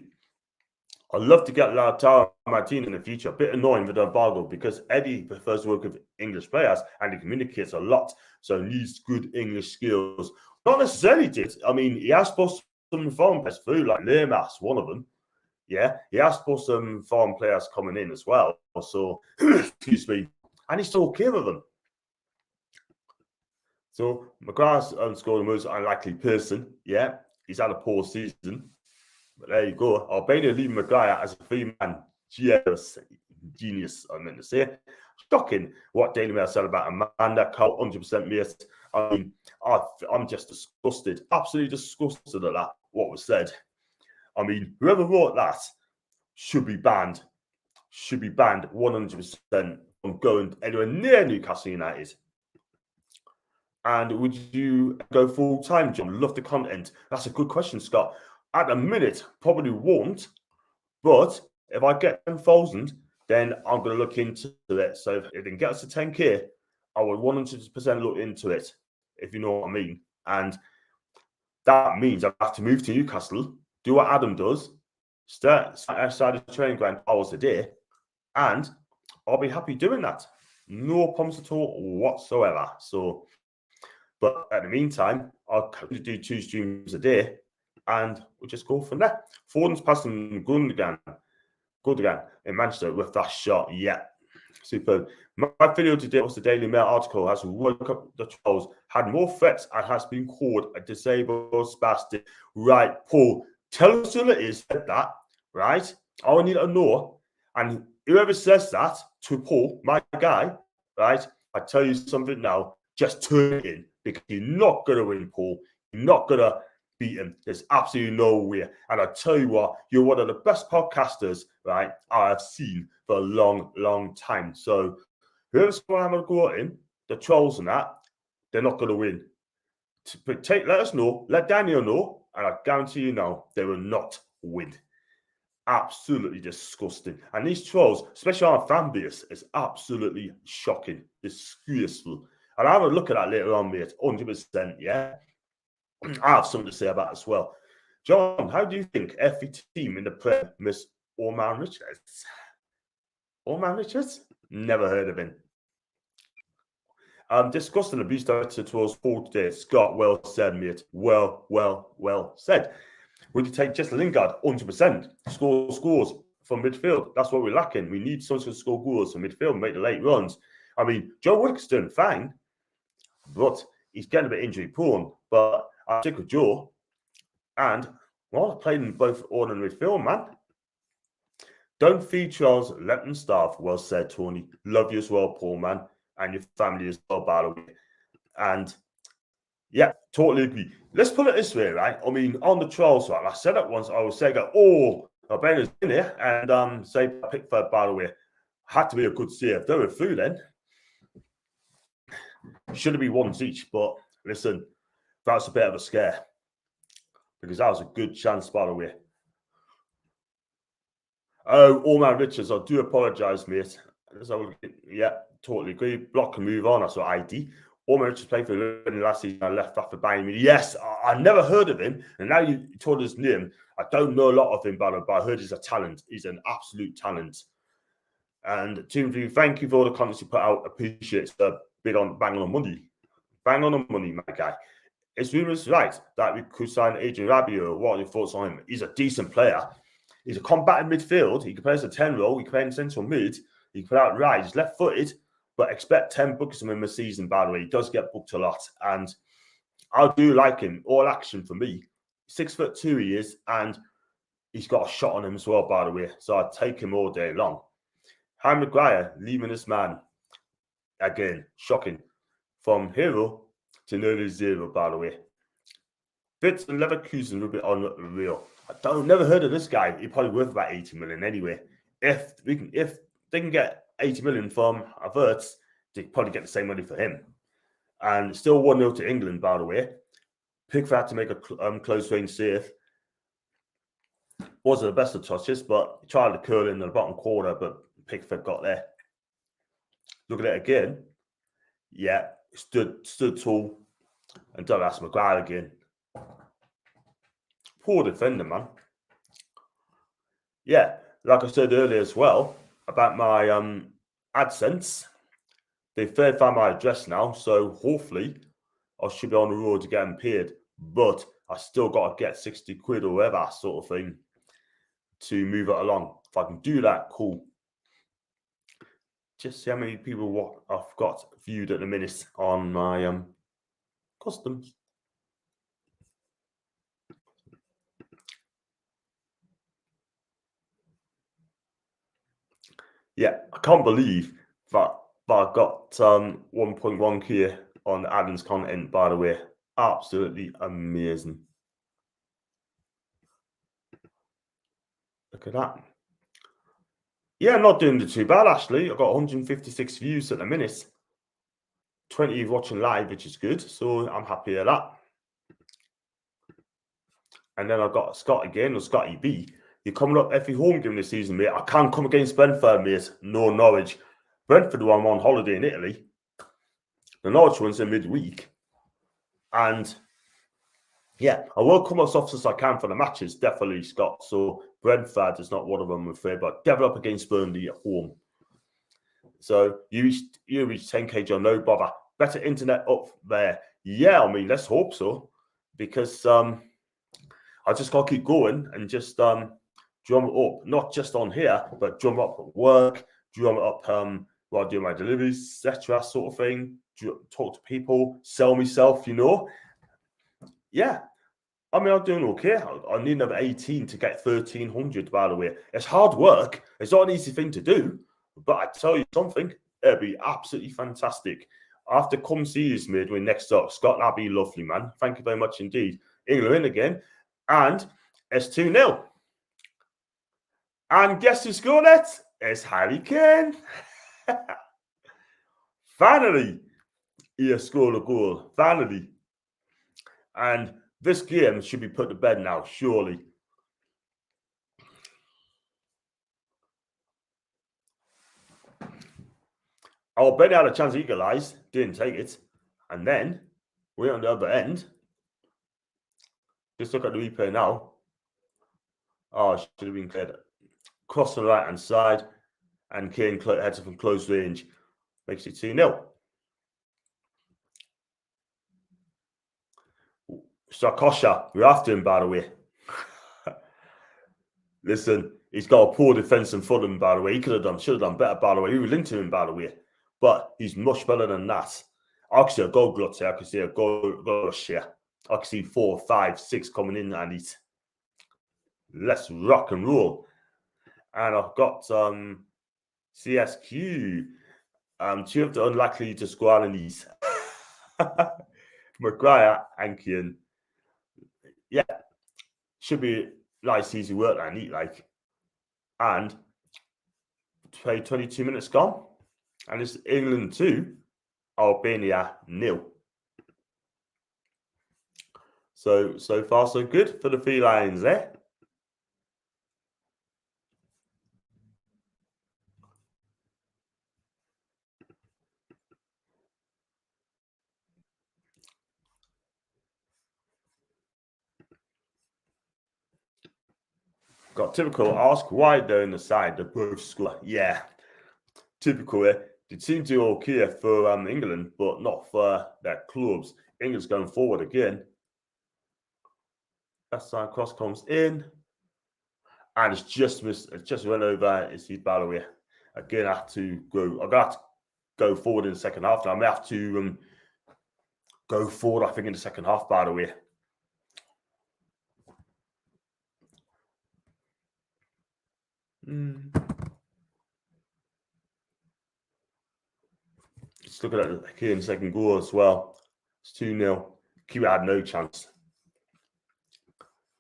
I'd love to get Lautaro Martinez in the future. A bit annoying with the embargo because Eddie prefers to work with English players and he communicates a lot. So needs good English skills. Not necessarily did. I mean, he has put some foreign players through, like Lermas, one of them. Yeah, he has put some foreign players coming in as well. So, excuse me. And he's still okay with them. So, Maguire's scored the most unlikely person. Yeah, he's had a poor season. But there you go. Albania leaving Maguire as a free-man. Genius, I meant to say. Shocking what Daily Mail said about Amanda Cole, 100% missed. I mean, I'm just disgusted. Absolutely disgusted at that, what was said. I mean, whoever wrote that should be banned. Should be banned 100% from going anywhere near Newcastle United. And would you go full-time, John? Love the content. That's a good question, Scott. At the minute, probably won't. But if I get 10,000, then I'm going to look into it. So if it can get us to 10K, I would 100% look into it, if you know what I mean. And that means I have to move to Newcastle, do what Adam does, start outside the training ground hours a day, and I'll be happy doing that. No problems at all whatsoever. So But at the meantime, I'll do 2 streams a day, and we'll just go from there. Foden's passing Gundogan in Manchester with that shot. Yeah, superb. My video today was the Daily Mail article has World Cup the Trolls had more threats and has been called a disabled spastic. Right, Paul, tell us who it is said that, right? I need to know. And whoever says that to Paul, my guy, right? I tell you something now, just turn it in because you're not going to win, Paul. You're not going to beat him. There's absolutely no way. And I tell you what, you're one of the best podcasters, right, I have seen for a long, long time. So whoever's going to have a go at him, the trolls and that, they're not going to win. Let us know, let Daniel know, and I guarantee you now, they will not win. Absolutely disgusting. And these trolls, especially our fan base, is absolutely shocking, disgraceful. And I will look at that later on, mate, 100%, yeah? I have something to say about it as well. John, how do you think every team in the Prem miss Orman Richards? Orman Richards? Never heard of him. Discussing abuse directed towards Paul today. Scott, well said, mate. Well said. Would you take Jesse Lingard? 100%. Scores from midfield. That's what we're lacking. We need someone to score goals from midfield, make the late runs. I mean, Joe Willock's doing fine, but he's getting a bit injury prone. But I stick with Joe. And, well, I played in both order and midfield, man. Don't feed Charles, let them starve. Well said, Tony. Love you as well, Paul, man. And your family as well, by the way. And, yeah, totally agree. Let's put it this way, right? I mean, on the trials, right? I said it once. I was saying, Albania's in here. And say Pickford, by the way, had to be a good save. They were through then. Should have been ones each. But, listen, that's a bit of a scare. Because that was a good chance, by the way. Oh, Orman Richards, I do apologise, mate. Yeah, totally agree. Block and move on. That's what I do. Orman Richards played for the last season. I left that for Bayern Munich. Yes, I never heard of him. And now you told his name. I don't know a lot of him, but I heard he's a talent. He's an absolute talent. And Timothy, thank you for all the comments you put out. Appreciate the bang on money. Bang on the money, my guy. It's rumors right that we could sign Adrian Rabiot. What are your thoughts on him? He's a decent player. He's a combatant midfield. He can play as a 10 role. He can play in central mid. He can play out right. He's left-footed, but expect 10 bookings from him a season, by the way. He does get booked a lot. And I do like him. All action for me. 6'2" he is, and he's got a shot on him as well, by the way. So I'd take him all day long. Harry Maguire, leaving this man. Again, shocking. From hero to nearly zero, by the way. Fitz and Leverkusen will be unreal. Never heard of this guy. He's probably worth about 80 million anyway. If they can get 80 million from Havertz, they probably get the same money for him. And still 1-0 to England, by the way. Pickford had to make a close range save. Wasn't the best of touches, but he tried to curl in the bottom corner, but Pickford got there. Look at it again. Yeah, stood tall. And don't ask Maguire again. Poor defender, man. Yeah, like I said earlier as well, about my AdSense, they've verified my address now, so hopefully I should be on the road to getting paid. But I still got to get 60 quid or whatever sort of thing to move it along. If I can do that, cool. Just see how many people I've got viewed at the minute on my customs. Yeah, I can't believe that I've got 1.1k on Adam's content, by the way. Absolutely amazing. Look at that. Yeah, I'm not doing too bad, actually. I've got 156 views at the minute. 20 watching live, which is good. So I'm happy at that. And then I've got Scott again, or Scotty B. You're coming up every home game this season, mate. I can't come against Brentford, mate. No Norwich. Brentford, I'm on holiday in Italy. The Norwich one's in midweek. And yeah, I will come as often as I can for the matches, definitely, Scott. So Brentford is not one of them, I'm afraid, but devil up against Burnley at home. So you reach 10k, John, no bother. Better internet up there. Yeah, I mean, let's hope so, because I just got to keep going and just drum it up, not just on here, but drum up at work, drum it up while I do my deliveries, etc., sort of thing. Talk to people, sell myself, Yeah, I mean, I'm doing okay. I need another 18 to get 1,300, by the way. It's hard work. It's not an easy thing to do, but I tell you something, it'll be absolutely fantastic. I have to come see you, Midway, next up. Scott, that'd be lovely, man. Thank you very much indeed. England in again. And it's 2-0. And guess who scored it? It's Harry Kane. Finally, he has scored a goal. Finally. And this game should be put to bed now, surely. Albania had a chance to equalise, didn't take it. And then, we're on the other end. Just look at the replay now. Oh, should have been cleared. Cross on the right-hand side. And Kane heads it from close range. Makes it 2-0. Sarkosha, we're after him, by the way. Listen, he's got a poor defence in front of him, by the way. He should have done better, by the way. We were linked to him, by the way. But he's much better than that. I can see a goal glut here. I can see a goal rush here. I can see 4, 5, 6 coming in, and he's let's rock and roll. And I've got CSQ. 2 of the unlikely to score on these. Maguire and Keane. Yeah. Should be nice, easy work that I need, like. And play 22 minutes gone. And it's England 2, Albania 0. So far, so good for the felines there. Got typical ask why they're in the side, they both score. Yeah, typical. They seem to okay for England, but not for their clubs. England's going forward again. That side cross comes in, and it's just missed. It just went over. It's his Ballaway. Again, I have to go. I got to go forward in the second half. Now I may have to go forward. I think in the second half, by the way. Just look at that here in second goal as well. It's 2-0. Cuba had no chance.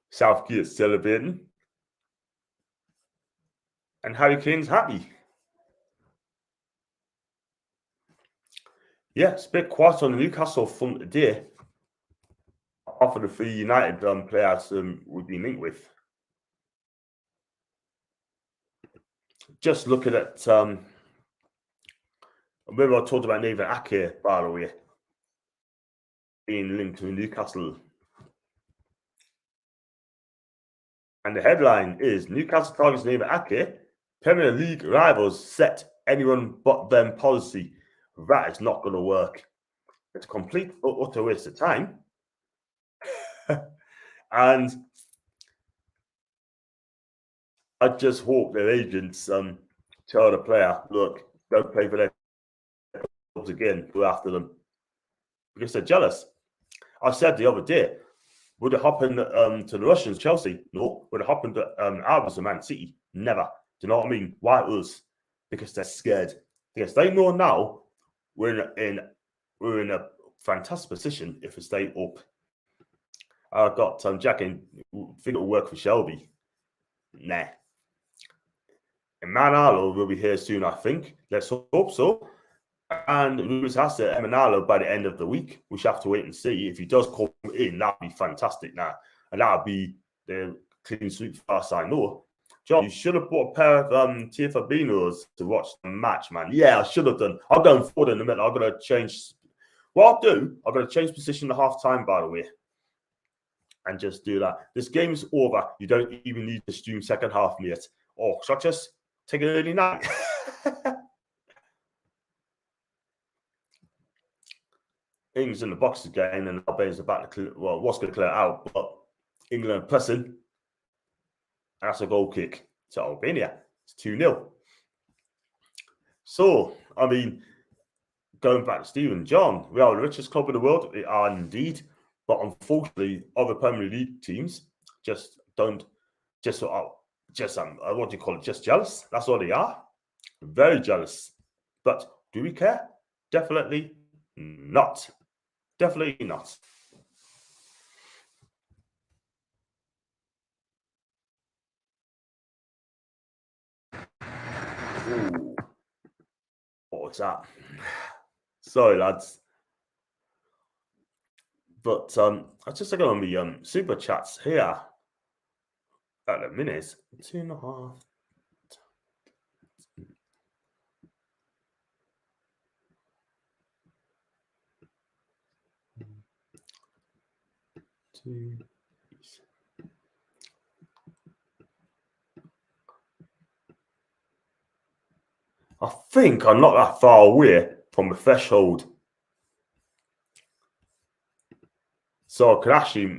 Southgate celebrating. And Harry Kane's happy. Yeah, it's a bit quiet on the Newcastle front today. Off of the 3 United players we've been linked with. Just looking at remember I talked about Nathan Ake, by the way, being linked to Newcastle. And the headline is Newcastle targets Nathan Ake, Premier League rivals set anyone but them policy. That is not going to work. It's a complete utter waste of time. And I just hope their agents tell the player, look, don't play for their clubs again, go after them. Because they're jealous. I said the other day, would it happen to the Russians, Chelsea? No. Would it happen to ours, Man City? Never. Do you know what I mean? Why us? Because they're scared. Because they know now we're in a fantastic position if we stay up. I've got Jack in. Think it'll work for Shelby. Nah. Emanalo will be here soon, I think. Let's hope so. And Ruiz has to Emanalo by the end of the week. We shall have to wait and see. If he does come in, that'd be fantastic now. And that'll be the clean sweep fast, I know. John, you should have bought a pair of Tiafabinos to watch the match, man. Yeah, I should have done. I'm going forward in a minute. I'm going to change. What I'll do, I'm going to change position at half time, by the way. And just do that. This game's over. You don't even need to stream second half, mate. Or shall I just take an early night? England's in the box again, and Albania's about to clear, what's going to clear it out, but England pressing, and that's a goal kick to Albania. It's 2-0. So, I mean, going back to Stephen John, we are the richest club in the world. We are indeed, but unfortunately, other Premier League teams just don't, just what do you call it? Just jealous. That's all they are. Very jealous. But do we care? Definitely not. Definitely not. Ooh. What was that? Sorry, lads. But I just look on the super chats here at the minute. 2.5. 2. I think I'm not that far away from the threshold. So I could actually,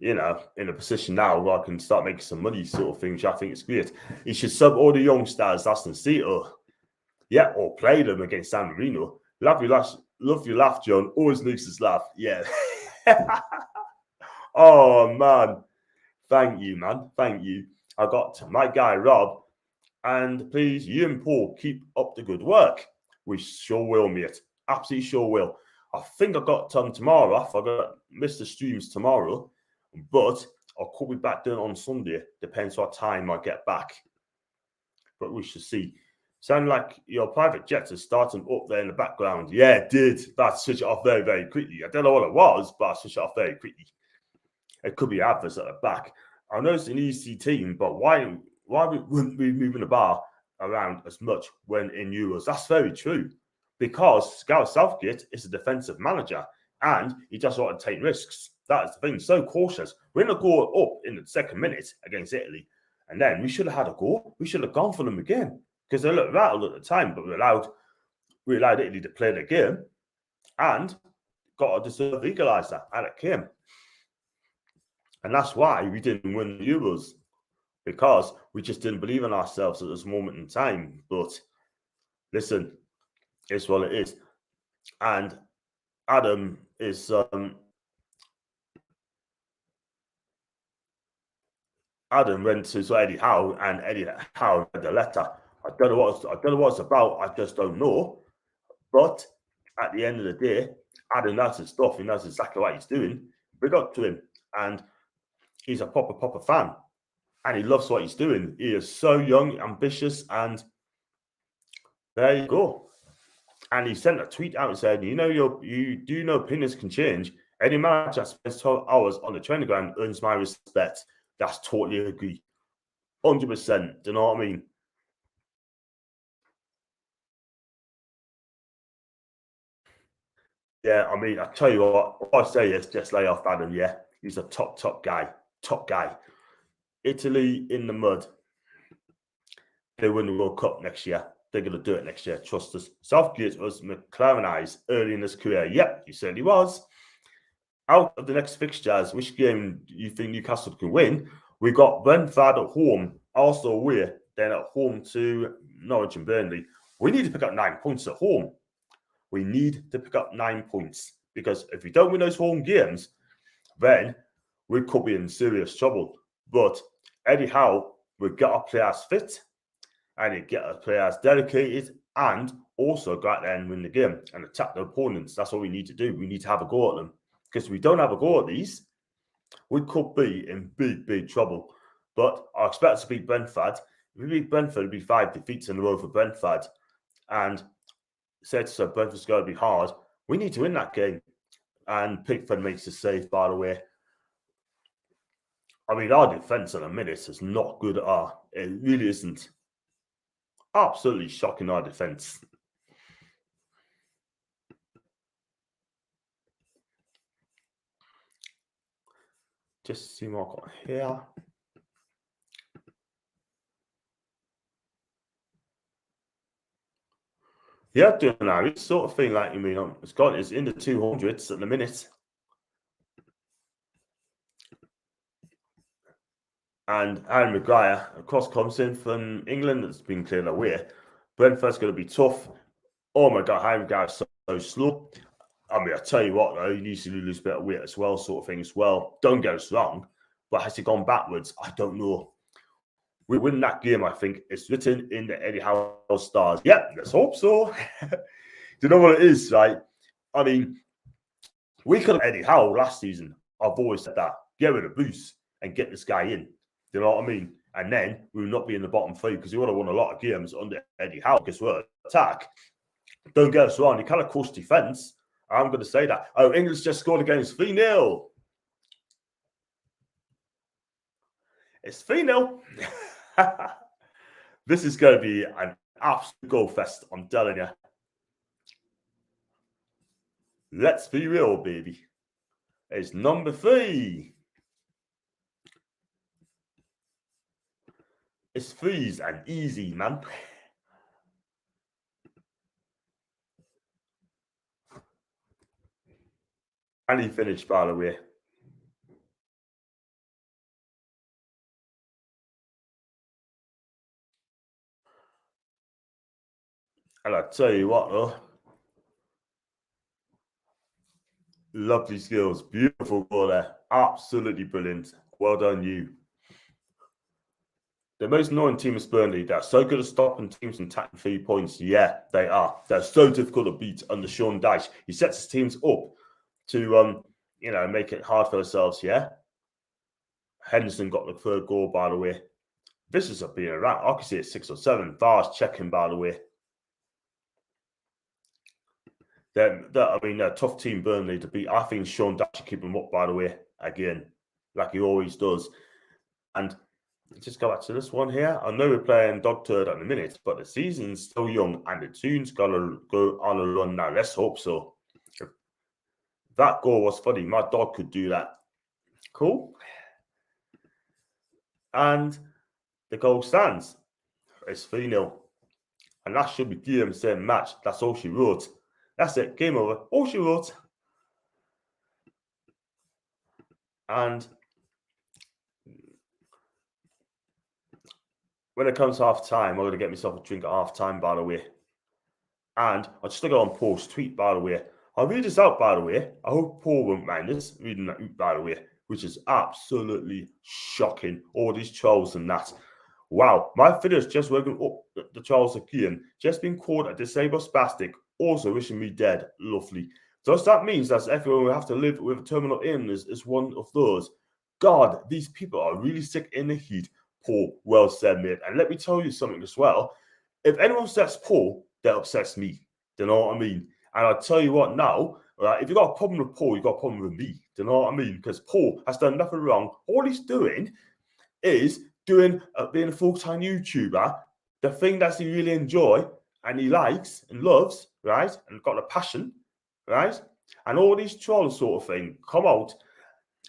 in a position now where I can start making some money sort of thing, which I think is great. You should sub all the young stars, Aston Theatre. Yeah, or play them against San Marino. Love your laugh, John. Always makes us laugh. Yeah. Oh, man. Thank you, man. Thank you. I got my guy, Rob. And please, you and Paul, keep up the good work. We sure will, mate. Absolutely sure will. I think I got tomorrow off. I got missed the streams tomorrow, but I could be back doing on Sunday. Depends what time I get back. But we shall see. Sound like your private jets are starting up there in the background. Yeah, it did. But I switched it off very, very quickly. I don't know what it was, but I switched it off very quickly. It could be adverts at the back. I know it's an easy team, but why wouldn't we be moving the bar around as much when in Euros? That's very true. Because Gareth Southgate is a defensive manager and he doesn't want to take risks. That is the thing. So cautious. We're going to go up in the second minute against Italy. And then we should have had a goal. We should have gone for them again. Because they looked rattled at the time, but we allowed Italy to play the game and got a deserved equaliser, and it came. And that's why we didn't win the Euros, because we just didn't believe in ourselves at this moment in time. But listen, it's what it is. And Adam is Adam went to Eddie Howe, and Eddie Howe read the letter. I don't know what it's about. I just don't know. But at the end of the day, Adam knows his stuff. He knows exactly what he's doing. We got to him, and he's a proper fan, and he loves what he's doing. He is so young, ambitious, and there you go. And he sent a tweet out and said, you do know opinions can change. Any manager that spends 12 hours on the training ground earns my respect. That's totally agree. 100%. Do you know what I mean? Yeah, I mean, I tell you what I say is just lay off Adam, yeah. He's a top guy. Top guy. Italy in the mud. They win the World Cup next year. They're going to do it next year. Trust us. Southgate was McLarenized early in his career. Yep, he certainly was. Out of the next fixtures, which game do you think Newcastle can win? We got Brentford at home, also away, then at home to Norwich and Burnley. We need to pick up 9 points at home. We need to pick up 9 points, because if we don't win those home games, then we could be in serious trouble. But Eddie Howe will get our players fit, and he'll get our players dedicated, and also go out there and win the game and attack the opponents. That's what we need to do. We need to have a go at them. Because if we don't have a go at these, we could be in big trouble. But I expect to beat Brentford. If we beat Brentford, it'll be 5 defeats in a row for Brentford. And said so Brentford's going to be hard. We need to win that game. And Pickford makes a save, by the way. I mean, our defence in a minute is not good at all. It really isn't. Absolutely shocking, our defence. Just see what I've got here. Yeah, doing that. It's sort of thing like you mean. It's in the 200s at the minute. And Harry Maguire, of course, comes in from England. That's been cleared away. Brentford's going to be tough. Oh my God, Harry Maguire's so slow. I mean, I tell you what, though, he needs to lose a bit of weight as well, sort of thing as well. Don't get us wrong, but has he gone backwards? I don't know. We win that game, I think. It's written in the Eddie Howe stars. Yeah, let's hope so. Do you know what it is, right? I mean, we could have Eddie Howe last season. I've always said that. Get rid of Bruce and get this guy in. Do you know what I mean? And then we will not be in the bottom three because we would have won a lot of games under Eddie Howe because we're attack. Don't get us wrong. He kind of coached defense. I'm going to say that. Oh, England's just scored against 3-0. It's 3-0. This is going to be an absolute goal fest. I'm telling you. Let's be real, baby. It's number 3. It's freeze and easy, man. And he finished, by the way. And I tell you what, though. Lovely skills. Beautiful goal there. Absolutely brilliant. Well done, you. The most annoying team is Burnley. They're so good at stopping teams from tackling 3 points. Yeah, they are. They're so difficult to beat under Sean Dyche. He sets his teams up to, make it hard for themselves. Yeah. Henderson got the 3rd goal, by the way. This is being around. I can see it 6 or 7. VAR's checking, by the way. They're a tough team, Burnley, to beat. I think Sean Dyche should keep them up, by the way, again, like he always does. And just go back to this one here. I know we're playing dog turd at the minute, but the season's still young and the tune's going to go on a run now. Let's hope so. That goal was funny. My dog could do that. Cool. And the goal stands. It's 3-0. And that should be game, same match. That's all she wrote. That's it. Game over. All she wrote. And when it comes to half time, I'm going to get myself a drink at half time, by the way. And I just got on Paul's tweet, by the way. I'll read this out, by the way. I hope Paul won't mind this, reading that, by the way, which is absolutely shocking. All these trolls and that. Wow, my video's just working up the trolls again. Just been called a disabled spastic, also wishing me dead. Lovely. Does that mean that everyone will have to live with a terminal illness is one of those? God, these people are really sick in the heat. Paul, well said, mate. And let me tell you something as well. If anyone upsets Paul, that upsets me. Do you know what I mean? And I'll tell you what now, right, if you've got a problem with Paul, you've got a problem with me. Do you know what I mean? Because Paul has done nothing wrong. All he's doing is being a full-time YouTuber, the thing that he really enjoy and he likes and loves, right? And got a passion, right? And all these trolls sort of thing come out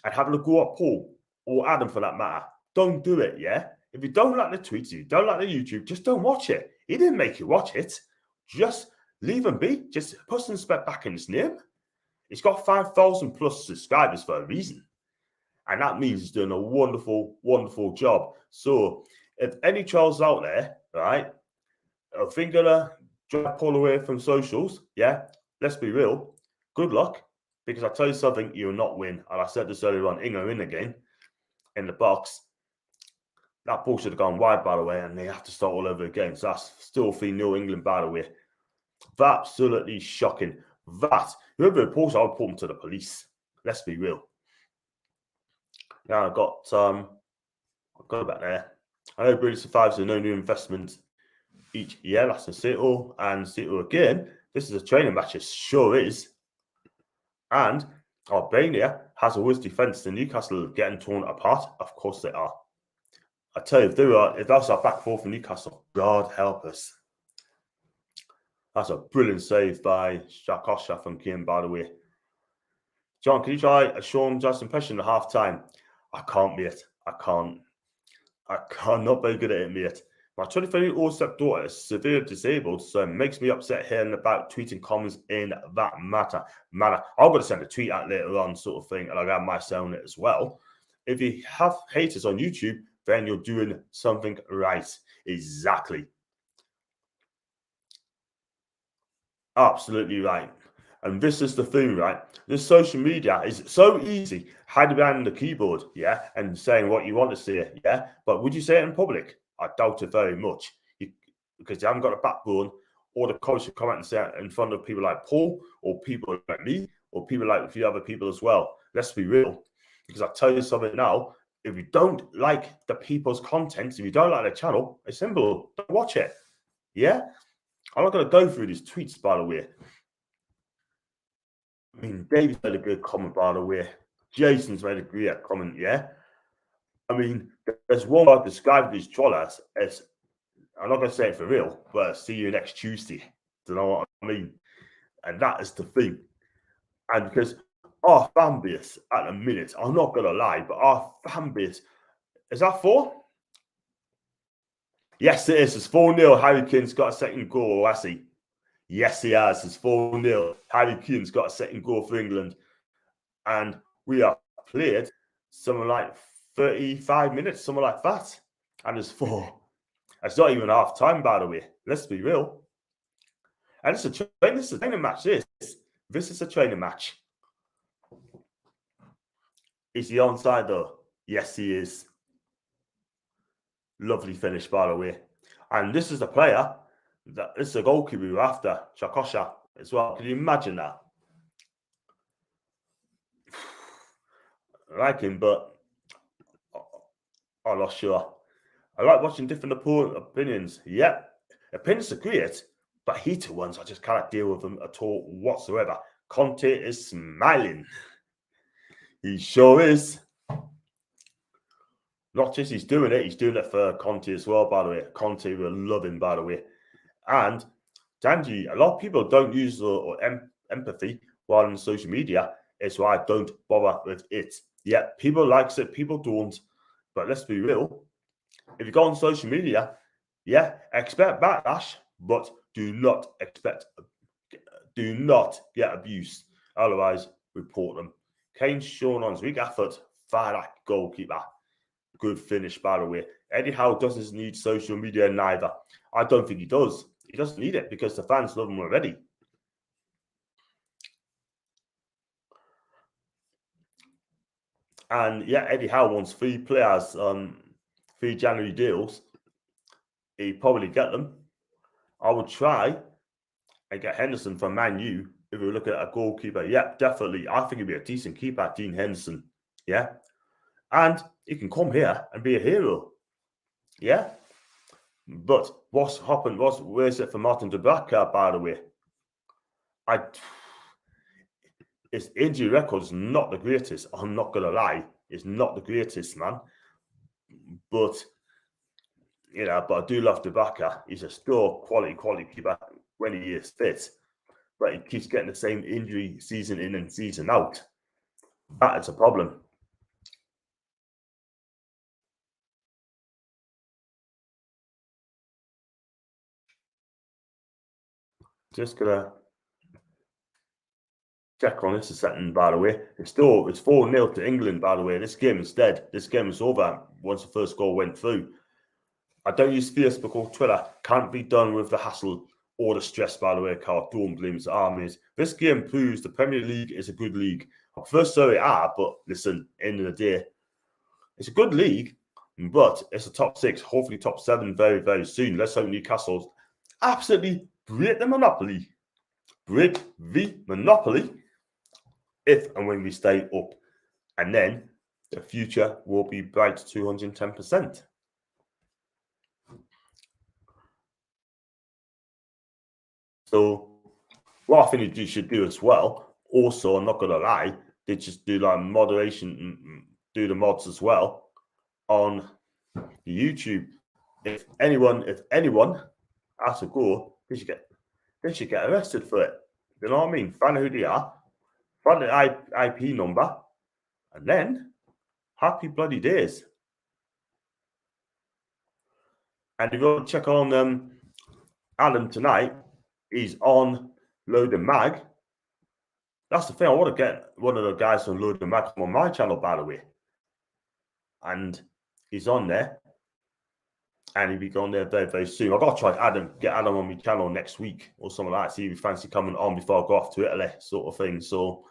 and have a go at Paul or Adam for that matter. Don't do it, yeah? If you don't like the tweets, if you don't like the YouTube, just don't watch it. He didn't make you watch it. Just leave him be. Just put some respect back in his name. He's got 5,000 plus subscribers for a reason. And that means he's doing a wonderful, wonderful job. So if any trolls out there, right, are thinking to drive Paul away from socials, yeah, let's be real. Good luck. Because I tell you something, you'll not win. And I said this earlier on, England win again in the box. That ball should have gone wide, by the way, and they have to start all over again. So that's still 3-0 England, by the way. Absolutely shocking. That, whoever reports, I would report them to the police. Let's be real. Now I've got back there. I know British survives with no new investment each year. That's a Seattle and Seattle again. This is a training match, it sure is. And Albania has a worse defense than Newcastle getting torn apart. Of course they are. I tell you, if that's our back four for Newcastle, God help us. That's a brilliant save by Shakosha from Kim, by the way. John, can you try a Sean Just impression at half time? I can't, mate. I can't. Not very good at it, mate. My 23-year-old stepdaughter is severely disabled, so it makes me upset hearing about tweeting comments in that matter. I'm going to send a tweet out later on, sort of thing, and I'll have my say on it as well. If you have haters on YouTube, then you're doing something right. Exactly. Absolutely right. And this is the thing, right? This social media is so easy, hiding behind the keyboard, yeah, and saying what you want to say, yeah. But would you say it in public? I doubt it very much, because you haven't got a backbone or the courage to come out and say it in front of people like Paul or people like me or people like a few other people as well. Let's be real, because I'll tell you something now. If you don't like the people's content, if you don't like the channel, it's simple. Don't watch it. Yeah? I'm not going to go through these tweets, by the way. I mean, David's made a good comment, by the way. Jason's made a great comment, yeah? I mean, there's one word described these trollers as, I'm not going to say it for real, but see you next Tuesday. Do you know what I mean? And that is the thing. And because our fan base at the minute, I'm not going to lie, but our fan base, is that 4? Yes, it is. It's 4-0. Harry Kane's got a second goal, has he? Yes, he has. It's 4-0. Harry Kane's got a second goal for England. And we have played something like 35 minutes, something like that. And it's 4. It's not even half time, by the way. Let's be real. And this is a training match. This is a training match. Is he onside though? Yes, he is. Lovely finish, by the way. And this is the player this is a goalkeeper we were after, Chakosha, as well. Can you imagine that? I like him, but I'm not sure. I like watching different opinions. Yeah, opinions are great, but heated ones, I just cannot deal with them at all whatsoever. Conte is smiling. He sure is. Not just he's doing it for Conte as well, by the way. Conte will love him, by the way. And Danji, a lot of people don't use empathy while on social media. It's why I don't bother with it. Yeah, people like it, people don't. But let's be real. If you go on social media, yeah, expect backlash, but do not get abuse. Otherwise, report them. Kane shown on his weak effort, fire goalkeeper. Good finish, by the way. Eddie Howe doesn't need social media neither. I don't think he does. He doesn't need it because the fans love him already. And yeah, Eddie Howe wants 3 players on 3 January deals. He'd probably get them. I would try and get Henderson from Man U if we look at a goalkeeper. Yeah, definitely. I think he'd be a decent keeper, Dean Henderson. Yeah. And he can come here and be a hero. Yeah. But what's happened? Where's it for Martin Dubravka, by the way? His injury record is not the greatest. I'm not going to lie. It's not the greatest, man. But, but I do love Dubravka. He's a still quality keeper when he is fit. But he keeps getting the same injury season in and season out. That is a problem. Just gonna check on this a second, by the way. It's 4-0 to England, by the way. This game is dead. This game is over once the first goal went through. I don't use Facebook or Twitter. Can't be done with the hassle or the stress, by the way, Carl. Don't blame the armies. This game proves the Premier League is a good league. First, so it are, but listen, end of the day, it's a good league, but it's a top 6, hopefully top 7 very, very soon. Let's hope Newcastle absolutely break the monopoly. Break the monopoly if and when we stay up. And then the future will be bright 210%. So what I think you should do as well, also, I'm not going to lie, they just do like moderation, do the mods as well on the YouTube. If anyone has to go, they should get arrested for it. You know what I mean? Find out who they are, find the IP number, and then happy bloody days. And if you want to check on Adam tonight, he's on Load and Mag. That's the thing. I want to get one of the guys on Load and Mag on my channel, by the way. And he's on there. And he'll be going there very, very soon. I've got to try get Adam on my channel next week or something like that. See if he fancy coming on before I go off to Italy, sort of thing. So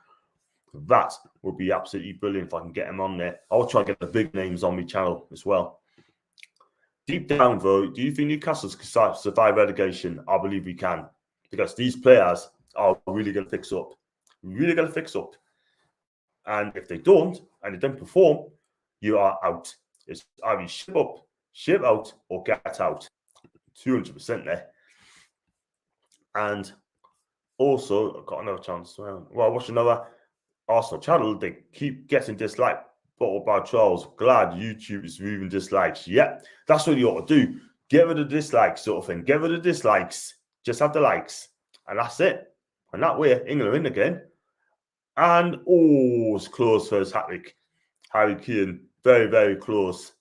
that would be absolutely brilliant if I can get him on there. I'll try and get the big names on my channel as well. Deep down, though, do you think Newcastle can survive relegation? I believe we can. Because these players are really going to fix up. Really going to fix up. And if they don't, and they don't perform, you are out. It's either ship up, ship out, or get out. 200% there. And also, I've got another chance. Well, I watched another Arsenal channel. They keep getting disliked. Bottled by Charles. Glad YouTube is removing dislikes. Yeah, that's what you ought to do. Get rid of dislikes, sort of thing. Get rid of dislikes. Just have the likes. And that's it. And that way, England win again. And, it's close for his hat-trick. Harry Kane, very, very close.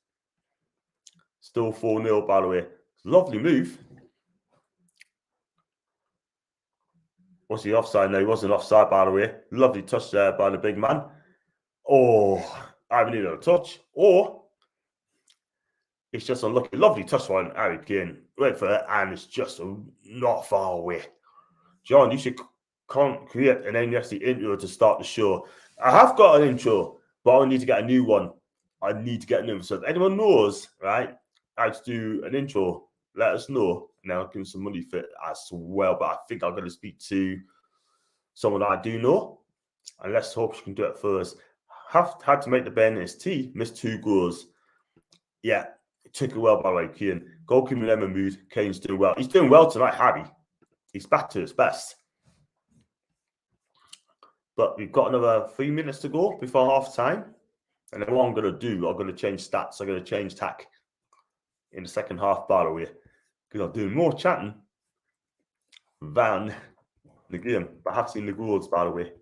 Still 4-0, by the way. Lovely move. Was he offside? No, he wasn't offside, by the way. Lovely touch there by the big man. I haven't needed a touch. Or it's just unlucky. Lovely touch one, Harry Kane. Wait for it, and it's just not far away. John, you should create an NXT intro to start the show. I have got an intro, but I need to get a new one. I need to get a new one. So if anyone knows, right, how to do an intro, let us know. And I'll give them some money for it as well. But I think I'm going to speak to someone that I do know. And let's hope she can do it first. Had to make the Ben his tea. Missed 2 goals. Yeah, it took it well by the way, Kane. Goalkeeper lemon mood. Kane's doing well. He's doing well tonight, Harry. He's back to his best. But we've got another 3 minutes to go before half time. And then what I'm going to do, I'm going to change stats. I'm going to change tack in the second half, by the way. Because I'm doing more chatting than the game. But I have seen the goals, by the way.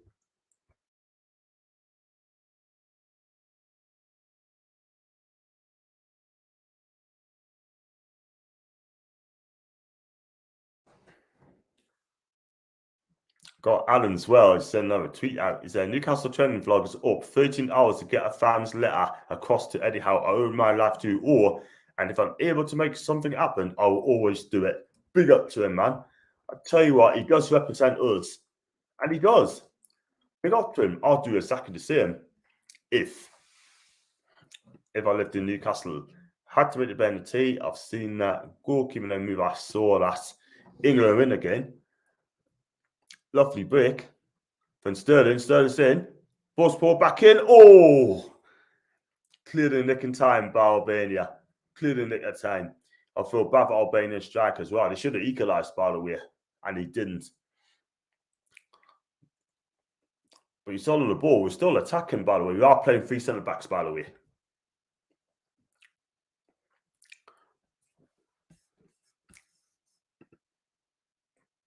Got Alan as well. He sent another tweet out. He said, Newcastle training vlog is up 13 hours to get a fan's letter across to Eddie Howe. I owe my life to, and if I'm able to make something happen, I will always do it. Big up to him, man. I tell you what, he does represent us. And he does. Big up to him. I'll do exactly the same if I lived in Newcastle. Had to make the Ben tea. I've seen that goalkeeping and move. I saw that. England win again. Lovely break. Then Sterling's in. Ball's pulled back in. Cleared in nick in time by Albania. Cleared in nick of time. I feel bad for Albanian strike as well. They should have equalised, by the way. And he didn't. But you saw on the ball, we're still attacking, by the way. We are playing 3 centre-backs, by the way.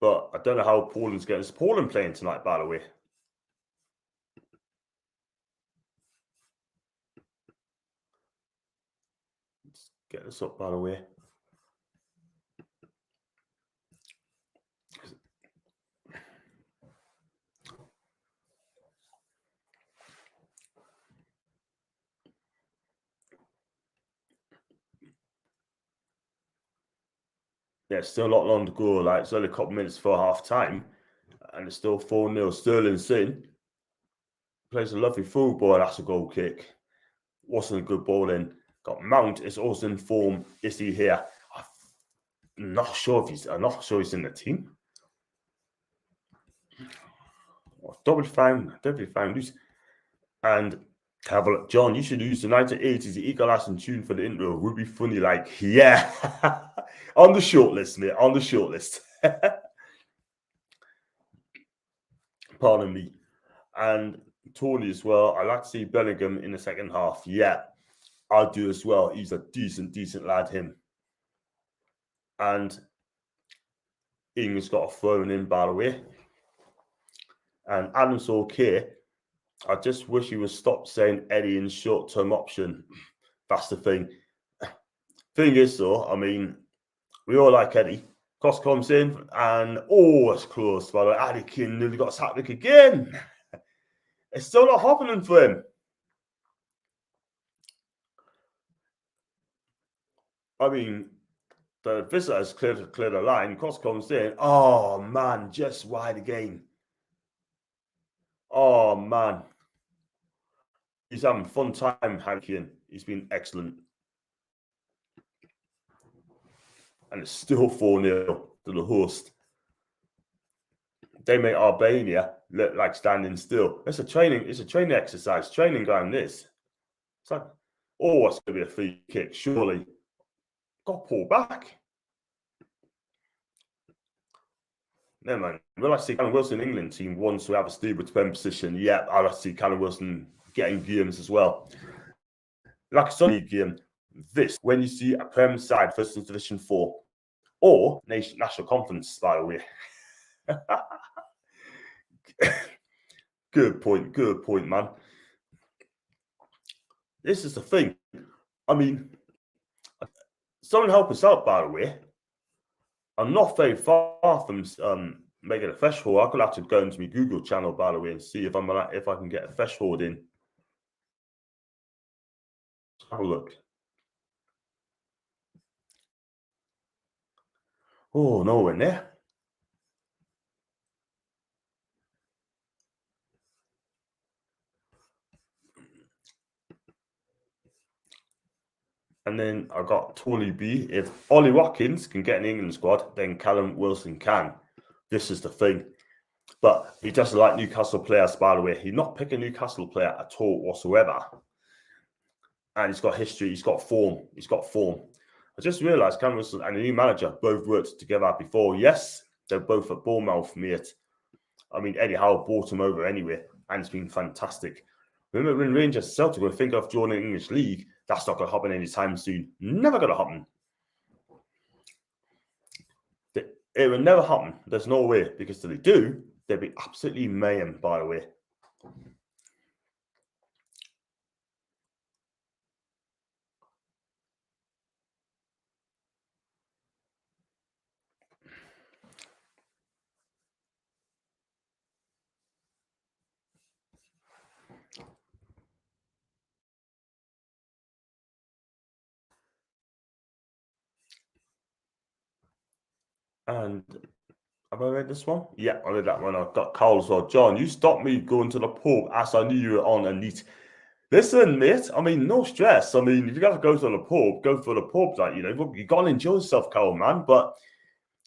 But I don't know how Poland's getting. Is Poland playing tonight, by the way? Let's get this up, by the way. Yeah, still a lot long to go. Like, it's only a couple minutes for half time. And it's still 4-0. Sterling's in. Plays a lovely full ball. That's a goal kick. Wasn't a good ball in. Got Mount. Is also in form. Is he here? I'm not sure he's in the team. Double found. And have a look. John, you should use the 1980s, the equalising tune for the intro. Would be funny, like, yeah. On the shortlist, mate. On the shortlist. Pardon me. And Tony as well. I like to see Bellingham in the second half. Yeah, I'll do as well. He's a decent lad, him. And England's got a throw in, by the way. And Adam's okay. I just wish he would stop saying Eddie in short-term option. That's the thing. Thing is, though, I mean, we all like Eddie. Cross comes in, and it's close. By the way, Eddie Keane nearly got a hat-trick again. It's still not happening for him. I mean, the visitors clear the line. Cross comes in. Oh man, just wide again. Oh man, he's having fun time, Harry Kane. He's been excellent. And it's still 4-0 to the host. They make Albania look like standing still. It's a training exercise, training ground this. It's like, it's gonna be a free kick, surely. Got pulled back. Never mind. Will I see Callum Wilson England team wants to have a stable defend position? Yeah, I'll have to see Callum Wilson getting games as well. Like a Sunday game, when you see a Prem side first in Division 4 or National Conference, by the way. Good point, man. This is the thing. I mean, someone help us out, by the way. I'm not very far from making a threshold. I could have to go into my Google channel, by the way, and see if I can get a threshold in. Let's have a look. Oh, nowhere near. And then I got Tony B. If Ollie Watkins can get an England squad, then Callum Wilson can. This is the thing. But he doesn't like Newcastle players, by the way. He's not picking a Newcastle player at all whatsoever. And he's got history. He's got form. I just realised Callum Wilson and the new manager both worked together before. Yes, they're both at Bournemouth, mate. I mean, Eddie Howe brought him over anyway, and it's been fantastic. Remember when Rangers Celtic were thinking of joining the English League? That's not going to happen anytime soon. Never going to happen. It will never happen. There's no way. Because if they do, they'll be absolutely mayhem, by the way. And have I read this one? Yeah, I read that one. I've got Carl as well. John, you stopped me going to the pub as I knew you were on a neat. Listen, mate, I mean, no stress. I mean, if you got to go to the pub, go for the pub. Like, you got to enjoy yourself, Carl, man. But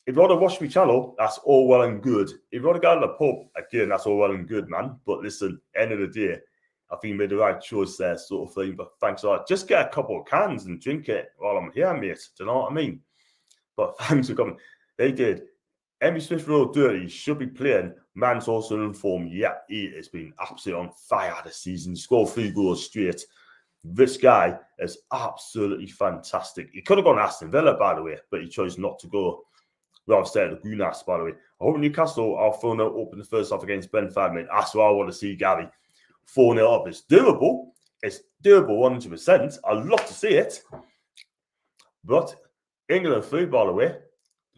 if you want to watch my channel, that's all well and good. If you want to go to the pub, again, that's all well and good, man. But listen, end of the day, I think you made the right choice there, sort of thing. But thanks a lot. Just get a couple of cans and drink it while I'm here, mate. Do you know what I mean? But thanks for coming. They did. Emmy Smith Rowe Dirty should be playing. Man's also in form. Yeah, he has been absolutely on fire this season. He scored 3 goals straight. This guy is absolutely fantastic. He could have gone Aston Villa, by the way, but he chose not to go. Rather stay at the Gunas, by the way. I hope Newcastle are 4-0 up in the first half against Brentford, mate. That's what I want to see, Gary. 4-0 up. It's doable. It's doable 100%. I'd love to see it. But England 3, by the way.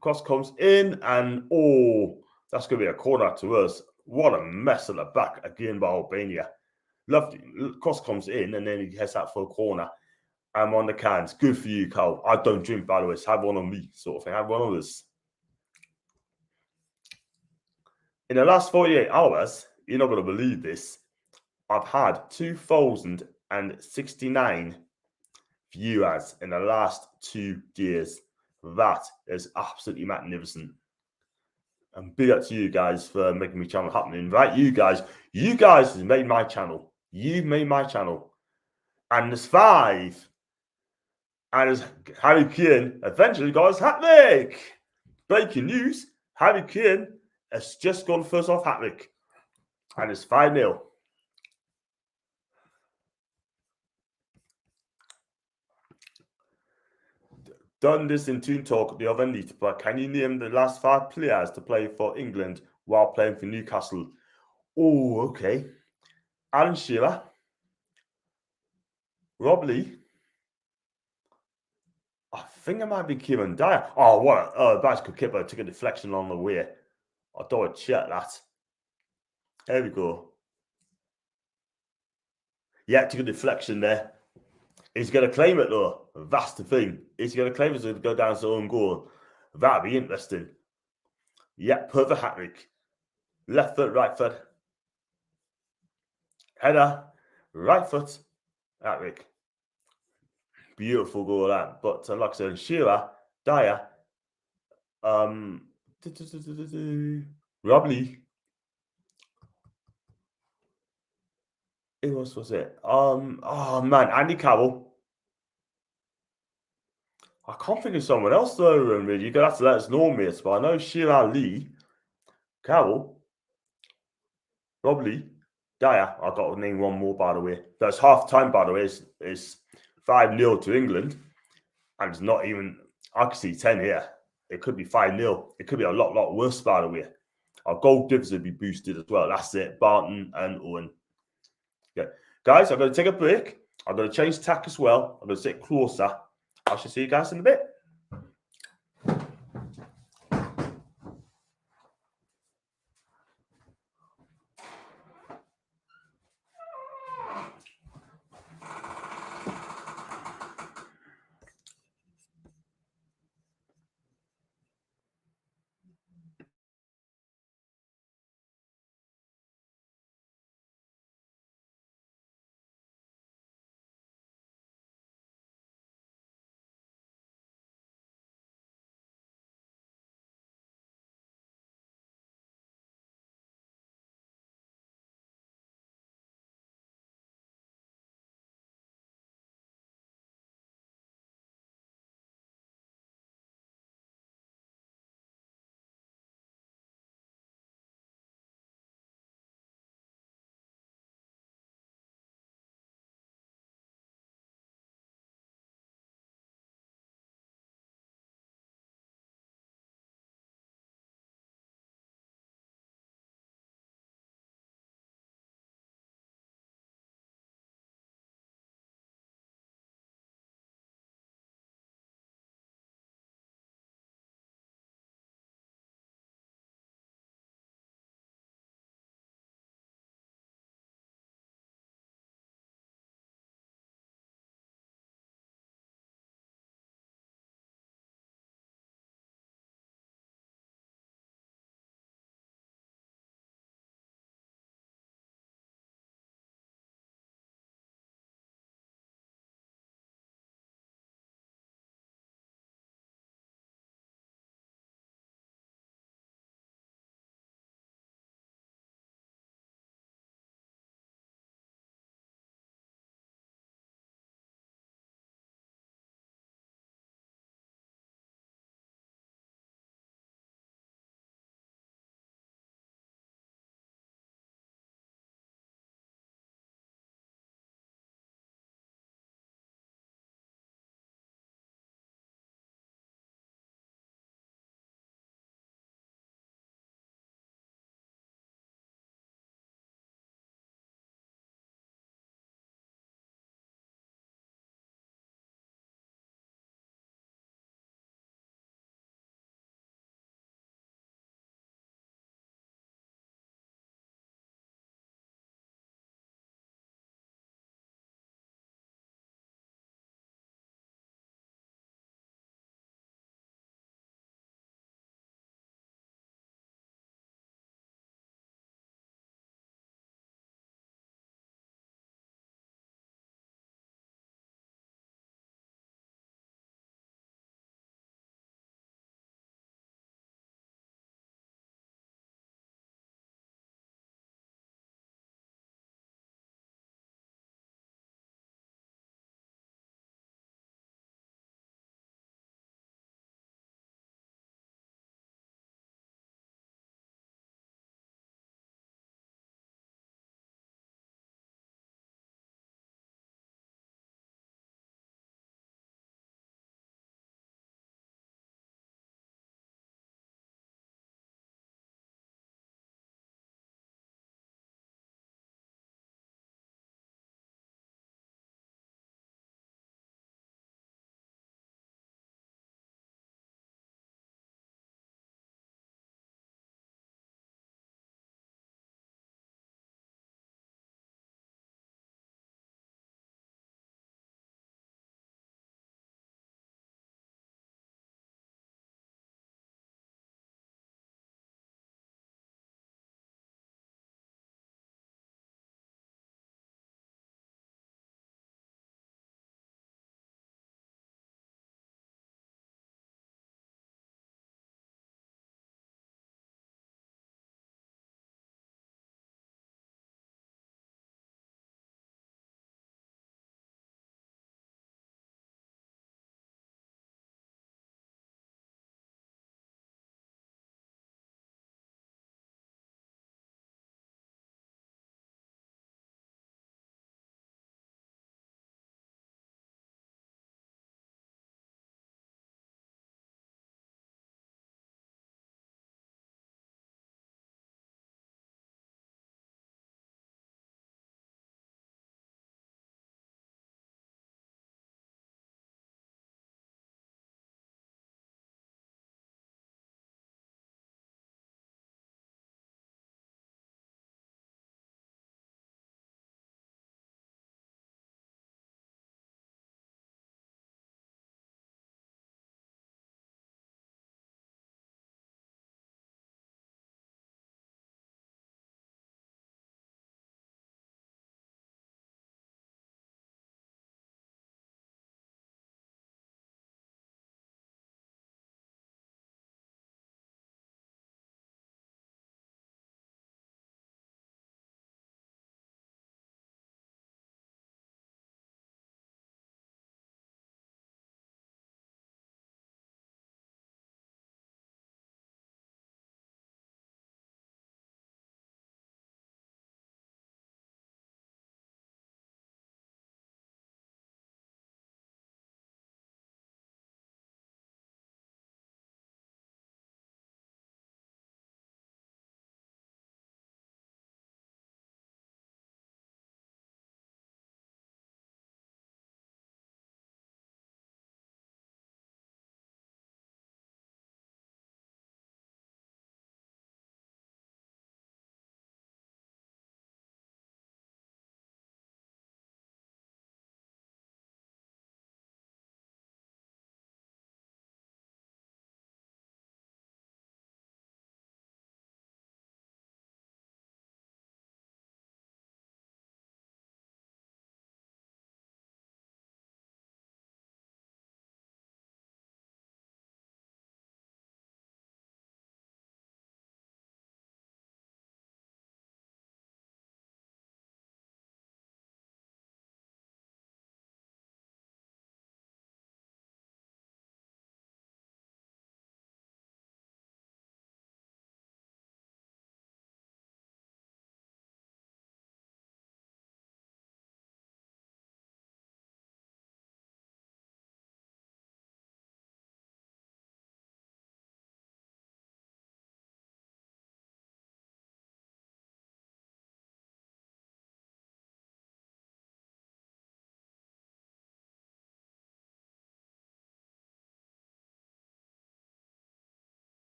Cross comes in, and that's going to be a corner to us. What a mess at the back again by Albania. Lovely. Cross comes in, and then he heads out for a corner. I'm on the cans. Good for you, Carl. I don't drink, by the way. So have one on me, sort of thing. Have one on us. In the last 48 hours, you're not going to believe this, I've had 2,069 viewers in the last 2 days. That is absolutely magnificent. And big up to you guys for making my channel happening. Right, you guys have made my channel. You've made my channel. And there's 5. And as Harry Kane eventually got his hat-trick. Breaking news, Harry Kane has just gone first off hat-trick. And it's 5-0. Done this in Toon Talk the other night, but can you name the last 5 players to play for England while playing for Newcastle? Oh, okay. Alan Shearer, Rob Lee, I think it might be Kieran Dyer. Oh, what a bicycle keeper took a deflection on the way. I don't check that. There we go. Yeah, took a deflection there. He's going to claim it though. That's the thing. He's going to claim it to go down to own goal. That'd be interesting. Yeah, perfect hat trick. Left foot, right foot. Header, right foot, hat trick. Beautiful goal that. But like I said, Shearer, Dyer, Robley. Who else was it? Oh man, Andy Carroll. I can't think of someone else though, really. You're gonna have to let us know, mate. But I know Shearer, Lee, Carroll, Robley, Dyer. I've got to name one more, by the way. That's half time, by the way. It's 5-0 to England. And it's not even, I could see 10 here. It could be 5-0. It could be a lot worse, by the way. Our goal diffs would be boosted as well. That's it. Barton and Owen. Okay. Guys, I'm going to take a break. I'm going to change tack as well. I'm going to sit closer. I shall see you guys in a bit.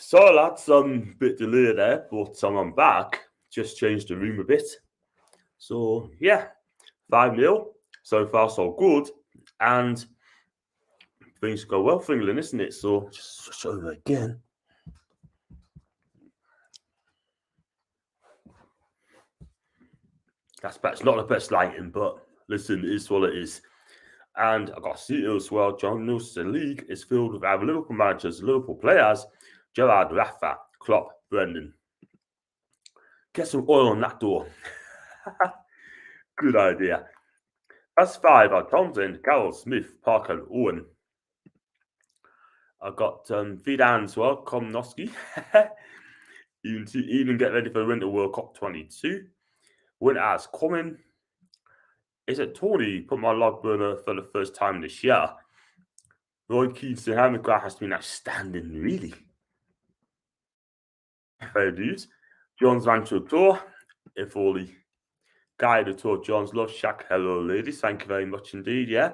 So lads, bit delayed there, but I'm back. Just changed the room a bit. So yeah, 5-0. So far so good. And things go well for England, isn't it? So just switch over again. That's not the best lighting, but listen, it is what it is. And I got to see it as well. John knows the league is filled with our Liverpool managers, Liverpool players, Gerrard, Rafa, Klopp, Brendan. Get some oil on that door. Good idea. That's 5 are Townsend, Carroll, Smith, Parker, and Owen. I've got Vidan as well, Komnowski. even get ready for the Winter World Cup 22. Winter's coming. Is it Tony put my log burner for the first time this year? Roy Keane's Hammercraft has been outstanding, really. Fair dues. John's Rancho Tour. If only Guy the Tour, John's Love Shack. Hello, ladies. Thank you very much indeed. Yeah.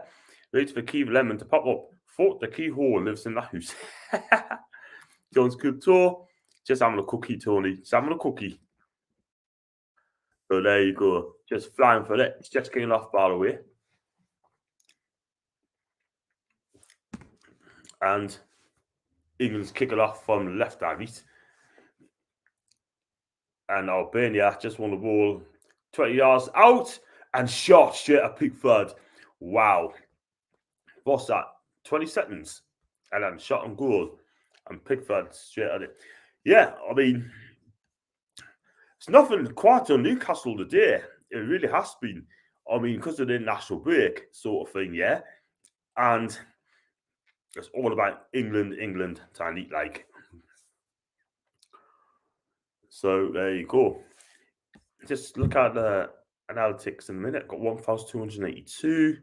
Wait for Keith Lemon to pop up. Thought the keyhole lives in the house. John's Good Tour. Just having a cookie, Tony. Just having a cookie. So there you go. Just flying for it. It's just getting off, by the way. And England's kicking off from the left and right. And Albania just won the ball 20 yards out and shot straight at Pickford. Wow. What's that? 20 seconds. And then shot on goal. And Pickford straight at it. Yeah, I mean, it's nothing quite on Newcastle today. It really has been. I mean, because of the national break sort of thing, yeah. And it's all about England, trying to eat like. So there you go. Just look at the analytics in a minute. Got 1,282.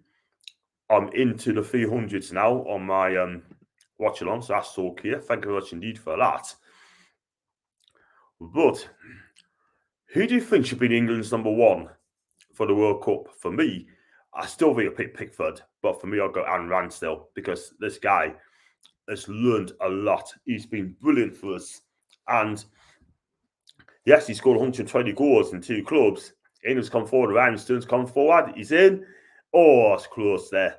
I'm into the 300s now on my watch along, so that's okay. Thank you very much indeed for that. But who do you think should be England's number one for the World Cup? For me, I still think I pick Pickford, but for me, I'll go Aaron Ramsdale because this guy has learned a lot. He's been brilliant for us. And yes, he scored 120 goals in 2 clubs. England's come forward, Ramsdale's come forward. He's in. Oh, it's close there.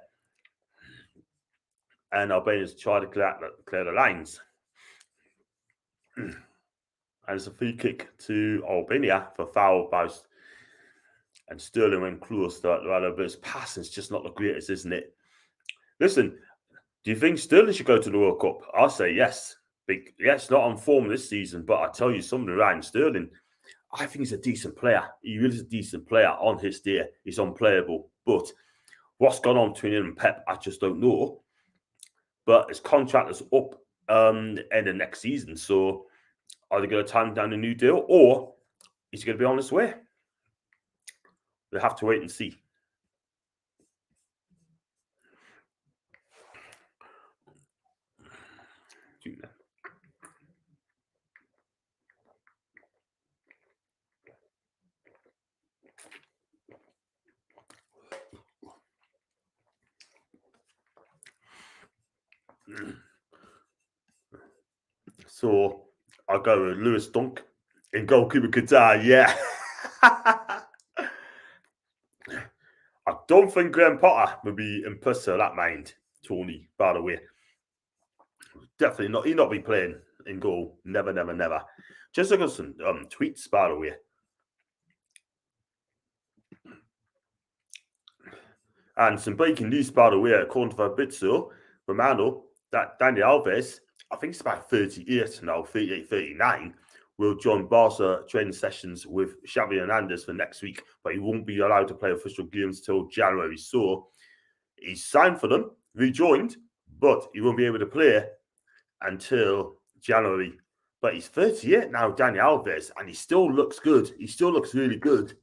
And Albania's tried to clear the lines. And it's a free kick to Albania for foul by. And Sterling went close to that, but his passing's just not the greatest, isn't it? Listen, do you think Sterling should go to the World Cup? I'll say yes. Yes, not on form this season, but I tell you something, Ryan Sterling, I think he's a decent player. He really is a decent player on his day. He's unplayable. But what's gone on between him and Pep, I just don't know. But his contract is up end of next season. So are they going to turn down a new deal or is he going to be on his way? We'll have to wait and see. So I'll go with Lewis Dunk in goalkeeper Qatar. Yeah. I don't think Graham Potter will be impressed with that mind, Tony, by the way. Definitely not. He'll not be playing in goal. Never, never, never. Just look at some tweets, by the way. And some breaking news, by the way, according to Fabrizio Romano, that Daniel Alves, I think it's about 38 now, 38, 39, will join Barca training sessions with Xavi Hernandez for next week, but he won't be allowed to play official games till January. So he's signed for them, rejoined, but he won't be able to play until January. But he's 38 now, Daniel Alves, and he still looks good. He still looks really good.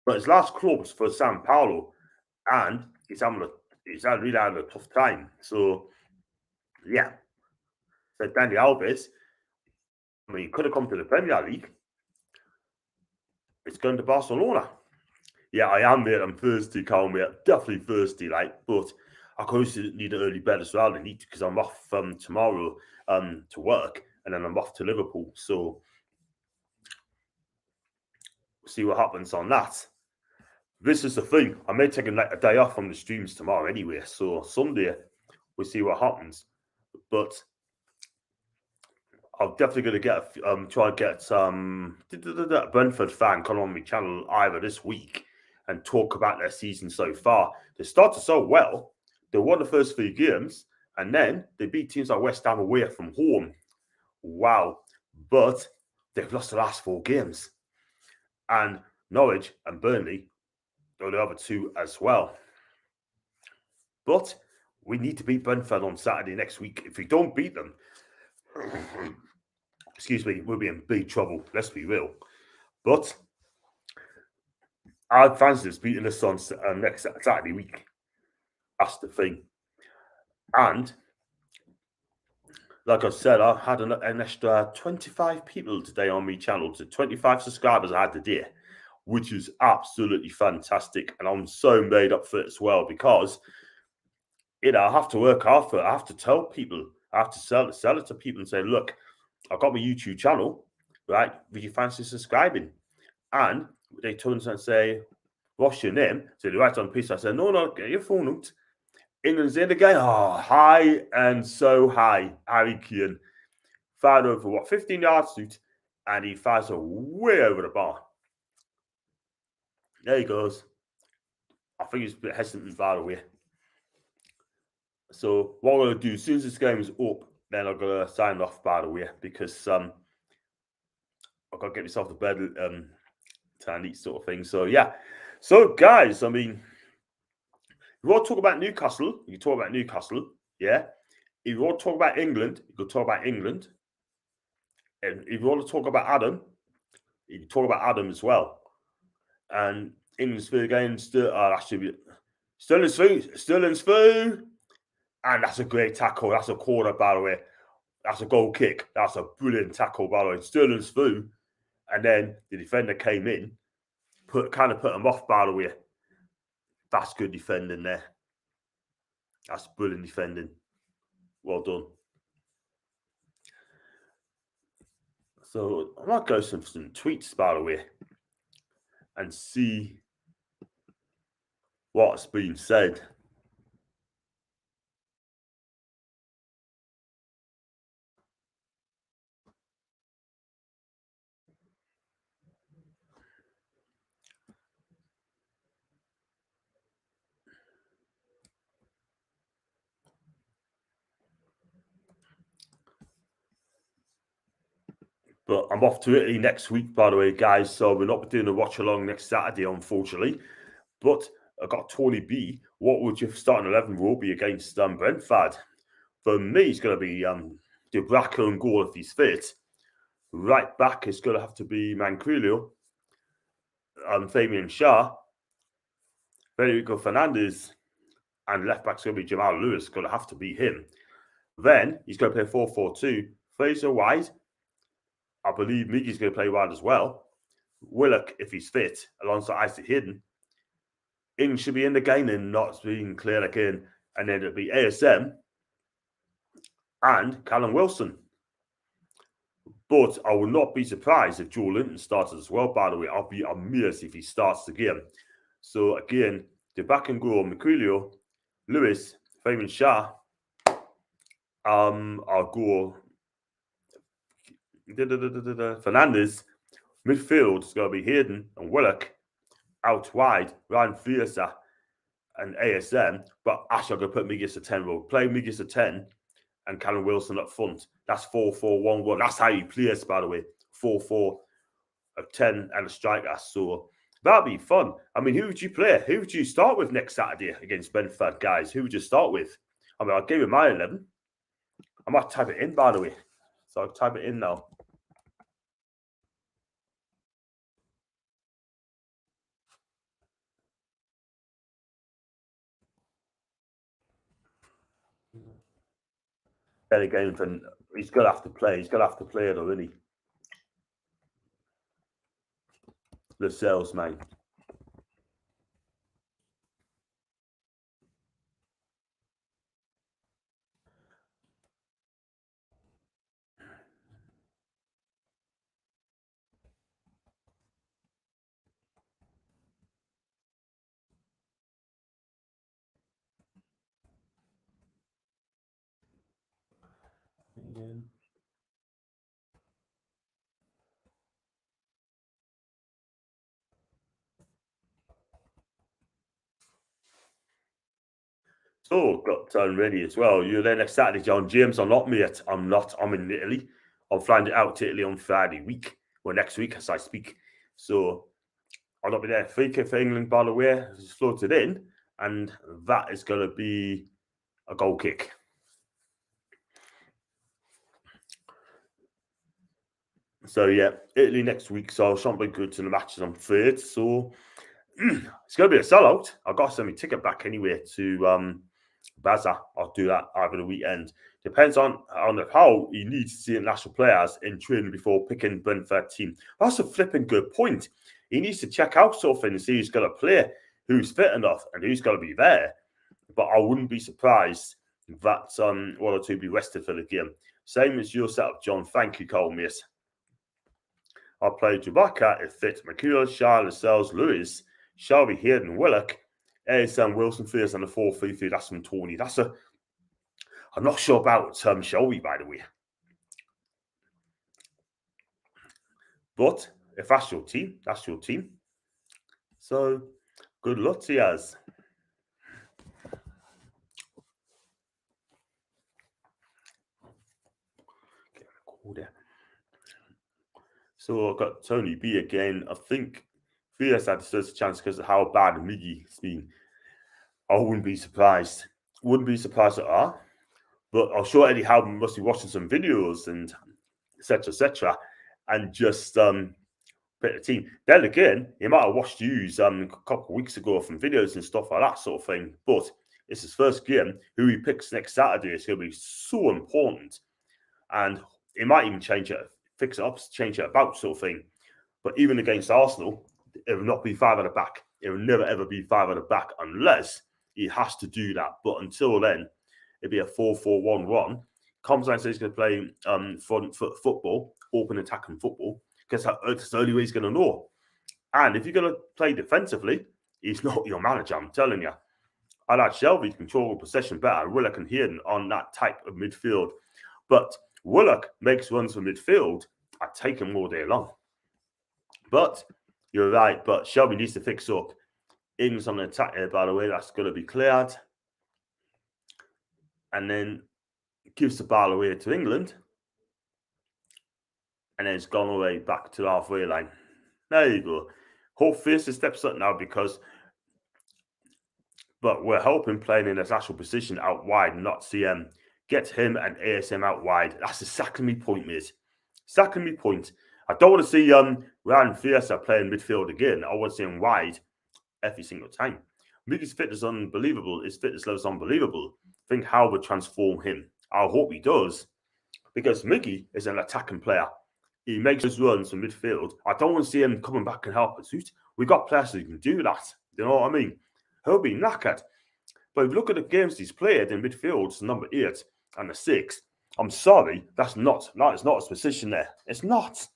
But his last club's for Sao Paulo, and he's really having a tough time. So, yeah. So Daniel Alves, I mean, he could have come to the Premier League. It's going to Barcelona. Yeah, I am, mate. I'm thirsty, Carl, mate. Definitely thirsty, like. But I also need an early bed as well. I need to, because I'm off tomorrow to work, and then I'm off to Liverpool. So we'll see what happens on that. This is the thing. I may take a day off from the streams tomorrow anyway. So Sunday, we'll see what happens. But I'm definitely going to get try and get a Brentford fan come on my channel either this week and talk about their season so far. They started so well. They won the first 3 games, and then they beat teams like West Ham away from home. Wow. But they've lost the last 4 games. And Norwich and Burnley are the other 2 as well. But we need to beat Brentford on Saturday next week. If we don't beat them, excuse me, we'll be in big trouble. Let's be real. But I fancy us beating us on next Saturday week. That's the thing. And like I said, I had an extra 25 people today on my channel. To 25 subscribers I had today, which is absolutely fantastic. And I'm so made up for it as well, because I have to work hard for it. I have to tell people, I have to sell it to people and say, look, I've got my YouTube channel, right? Would you fancy subscribing? And they turn and say, what's your name? So they write on a piece. I said, no, get your phone out. England's in again. Oh, high and so high. Harry Kane fired over 15 yards shoot, and he fires it way over the bar. There he goes. I think he's a bit hesitant by the way. So what I'm going to do, as soon as this game is up, then I'm going to sign off by the way, because I've got to get myself to bed to eat sort of thing. So yeah. So guys, I mean, if you want to talk about Newcastle, you can talk about Newcastle, yeah. If you want to talk about England, you can talk about England. And if you want to talk about Adam, you can talk about Adam as well. And England's through again, Sterling's through. And that's a great tackle. That's a corner, by the way. That's a goal kick. That's a brilliant tackle, by the way. Sterling's through. And then the defender came in, kind of put him off, by the way. That's good defending there. That's brilliant defending. Well done. So I might go some tweets, by the way, and see what's been said. But I'm off to Italy next week, by the way, guys. So we're not doing a watch along next Saturday, unfortunately. But I got Tony B. What would your starting 11 will be against Brentford? For me, it's going to be Dubravka and goal if he's fit. Right back is going to have to be Manquillo, Fabian Shah, Federico Fernandez, and left back's going to be Jamal Lewis. Going to have to be him. Then he's going to play 4-4-2. Fraser wide. I believe Miggy's going to play wide as well. Willock, if he's fit, alongside Isaac Hayden. England should be in the game and not being cleared again. And then it'll be ASM and Callum Wilson. But I will not be surprised if Joe Linton starts as well, by the way. I'll be amazed if he starts the game. So again, the back and goal, Miquelio, Lewis, Fabian Shah. I'll go Fernandez. Midfield is going to be Hayden and Willock. Out wide, Ryan Fiercer and ASM. But actually, I'm going to put Migis at 10. We'll play Migis at 10 and Callum Wilson up front. That's 4-4-1-1. That's how you play us, by the way. 4-4, a 10 and a striker. So that'd be fun. I mean, who would you play? Who would you start with next Saturday against Brentford, guys? Who would you start with? I mean, I'll give you my 11. I might type it in, by the way. So I'll type it in now. Then again, he's going to have to play. He's going to have to play it already. The salesman. So got done ready as well. You're there next Saturday, John James. I'm not, mate. I'm not. I'm in Italy. I'm flying out to Italy on Friday week, or next week as I speak. So I'll not be there. Free kick for England, by the way, is floated in, and that is going to be a goal kick. So yeah, Italy next week. So I shan't be good to the matches, I'm afraid. So it's going to be a sellout. I've got to send my ticket back anyway to Baza. I'll do that over the weekend. Depends on how he needs to see national players in training before picking Brentford team. That's a flipping good point. He needs to check out something and see who's going to play, who's fit enough, and who's going to be there. But I wouldn't be surprised that one or two be rested for the game. Same as your setup, John. Thank you, Cole, miss. I played Chewbacca, it fits McKeel, Shaw, Lascelles, Lewis, Shelby, Hayden, Willock, ASM, Wilson, Fierce, and the 4-3-3. That's from Tony. I'm not sure about Shelby, by the way. But if that's your team, that's your team. So good luck to you. So I've got Tony B again. I think Fierce had the chance because of how bad Miggy's been. I wouldn't be surprised. Wouldn't be surprised at all. But I'm sure Eddie Howe must be watching some videos and etc. and just pick the team. Then again, he might have watched yous a couple of weeks ago from videos and stuff like that sort of thing. But it's his first game. Who he picks next Saturday is going to be so important. And he might even change it, fix it up, change it about sort of thing. But even against Arsenal, it will not be 5 at the back. It will never, ever be 5 at the back unless he has to do that. But until then, it'd be a 4-4-1-1. Comes says he's going to play front foot football, open attacking football, because that's the only way he's going to know. And if you're going to play defensively, he's not your manager, I'm telling you. I like Shelby to control possession better. Willock and Hayden on that type of midfield. But Willock makes runs for midfield. I take him all day long. But you're right. But Shelby needs to fix up. England's on the attack here, by the way. That's going to be cleared. And then gives the ball away to England. And then it's gone away back to the halfway line. There you go. Hope Fierce steps up now but we're hoping playing in his actual position out wide, not CM. Get him and ASM out wide. That's exactly my point, mate. Exactly my point. I don't want to see Ryan Fierce playing midfield again. I want to see him wide every single time. Miggy's fitness is unbelievable. His fitness level is unbelievable. Think how would transform him. I hope he does. Because Miggy is an attacking player. He makes his runs from midfield. I don't want to see him coming back and help us. We've got players who can do that. You know what I mean? He'll be knackered. But if you look at the games he's played in midfield, it's number 8 and the 6. I'm sorry, it's not his position there. It's not.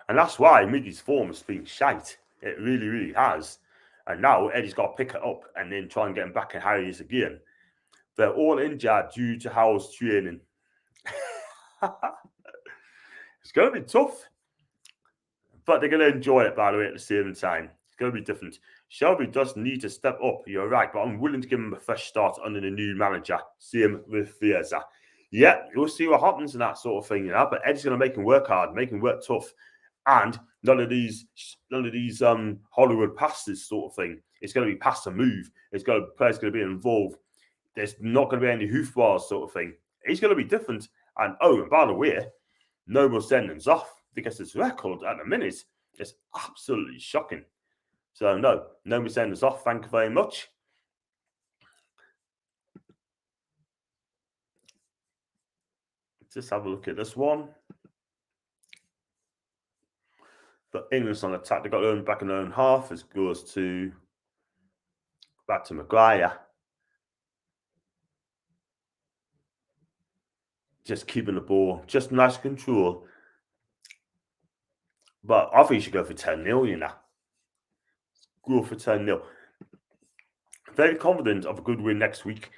And that's why Miggy's form has been shite. It really, really has. And now Eddie's got to pick it up and then try and get him back in how he is again. They're all injured due to Howe's training. It's going to be tough. But they're going to enjoy it, by the way, at the same time. It's going to be different. Shelby does need to step up. You're right, but I'm willing to give him a fresh start under the new manager. Same with Fiesa. Yeah, we'll see what happens in that sort of thing, But Eddie's going to make him work hard, make him work tough. And none of these Hollywood passes sort of thing. It's going to be pass and move. Players going to be involved. There's not going to be any hoofballs sort of thing. It's going to be different. And by the way, no more sendings off because his record at the minute is absolutely shocking. So no more sendings off. Thank you very much. Just have a look at this one. But England's on attack. They got their own back in their own half. It goes back to Maguire. Just keeping the ball, just nice control. But I think you should go for 10-0, Go for 10-0. very confident of a good win next week.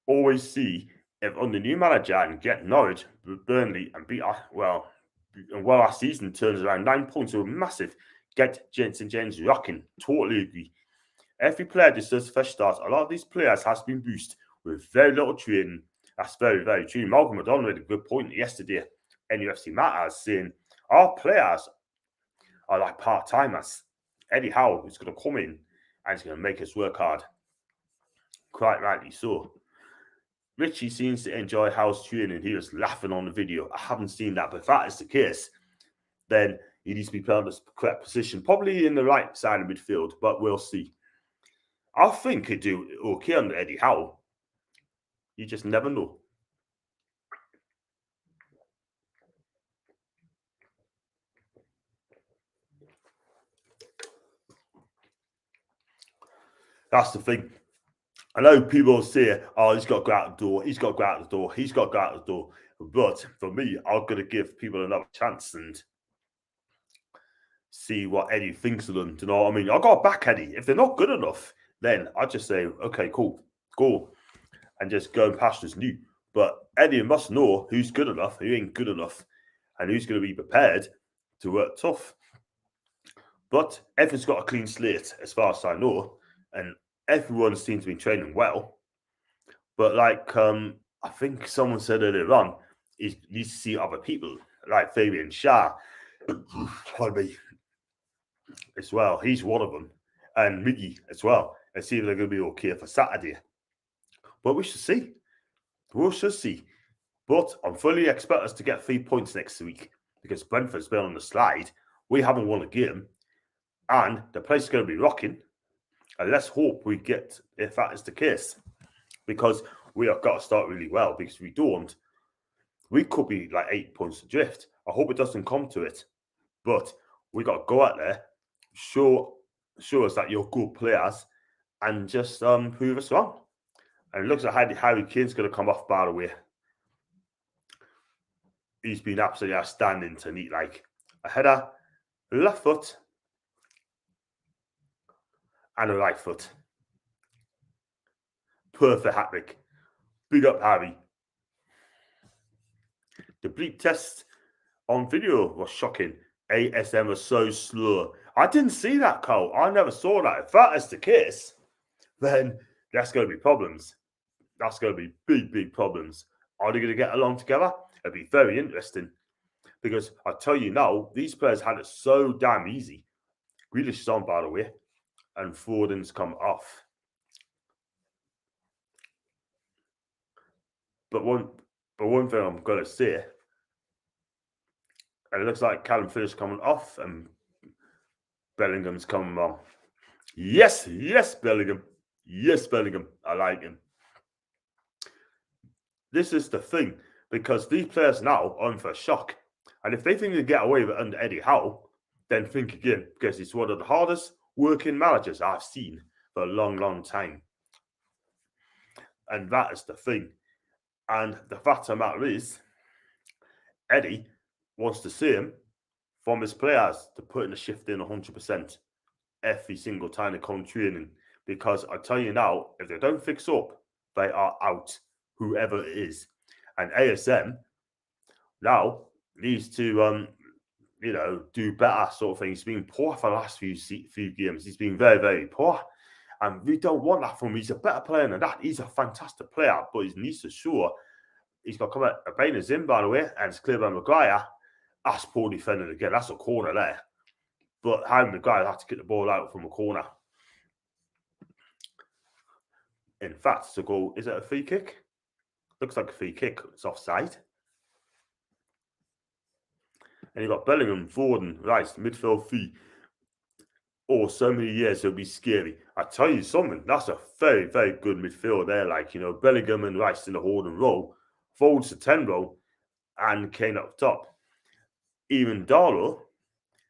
Always see if under new manager and get Norwich, Burnley, and beat well our season turns around 9 points are massive. Get St James rocking. Totally agree. Every player deserves a fresh start. A lot of these players has been boosted with very little training. That's very, very true. Malcolm McDonald made a good point yesterday. NUFC Matters saying our players are like part-timers. Eddie Howe is going to come in and he's going to make us work hard. Quite rightly so. Richie seems to enjoy Howe's training. He was laughing on the video. I haven't seen that, but if that is the case, then he needs to be playing the correct position, probably in the right side of midfield, but we'll see. I think he'd do okay under Eddie Howe. You just never know. That's the thing. I know people say, oh, he's got to go out the door, he's got to go out the door, he's got to go out the door. But for me, I'm going to give people another chance and see what Eddie thinks of them. Do you know what I mean? I got to back Eddie. If they're not good enough, then I just say, okay, cool, go. And just go and pastures new. But Eddie must know who's good enough, who ain't good enough, and who's going to be prepared to work tough. But everyone's got a clean slate, as far as I know, and everyone seems to be training well. But like I think someone said earlier on, he needs to see other people, like Fabian Shah, pardon me, as well. He's one of them, and Miggy as well, and see if they're going to be okay for Saturday. But we should see. We should see. But I'm fully expect us to get 3 points next week because Brentford's been on the slide. We haven't won a game, and the place is going to be rocking. And let's hope we get, if that is the case, because we have got to start really well. Because if we don't, we could be like 8 points adrift. I hope it doesn't come to it, but we got to go out there, show us that you're good players, and just prove us wrong. And it looks like Harry Kane's going to come off, by the way. He's been absolutely outstanding tonight. Like a header, left foot, and a right foot. Perfect hat-trick. Big up, Harry. The bleep test on video was shocking. ASM was so slow. I didn't see that, Cole. I never saw that. If that is the case, then that's going to be problems. That's going to be big, big problems. Are they going to get along together? It'd be very interesting. Because I tell you now, these players had it so damn easy. Grealish is on, by the way. And Foden's come off. But one thing I'm going to say, and it looks like Callum Phillips coming off and Bellingham's coming on. Yes, Bellingham. Yes, Bellingham. I like him. This is the thing, because these players now are in for a shock. And if they think they get away with it under Eddie Howe, then think again, because he's one of the hardest working managers I've seen for a long, long time. And that is the thing. And the fact of the matter is, Eddie wants to see him from his players to put in the shift in 100% every single time they come training. Because I tell you now, if they don't fix up, they are out, whoever it is. And ASM now needs to, do better sort of thing. He's been poor for the last few games. He's been very, very poor. And we don't want that from him. He's a better player than that. He's a fantastic player, but he needs to show he's got to come at Albania's in, by the way, and it's cleared by Maguire. That's poor defending again. That's a corner there. But Harry Maguire had to get the ball out from a corner. In fact, it's a goal. Is it a free kick? Looks like a free kick. It's offside. And you've got Bellingham, Foden, Rice, midfield three. Oh, so many years it'll be scary. I tell you something, that's a very, very good midfield there. Like, Bellingham and Rice in the holding role, Foden's the 10 role, and Kane up top. Even Darlow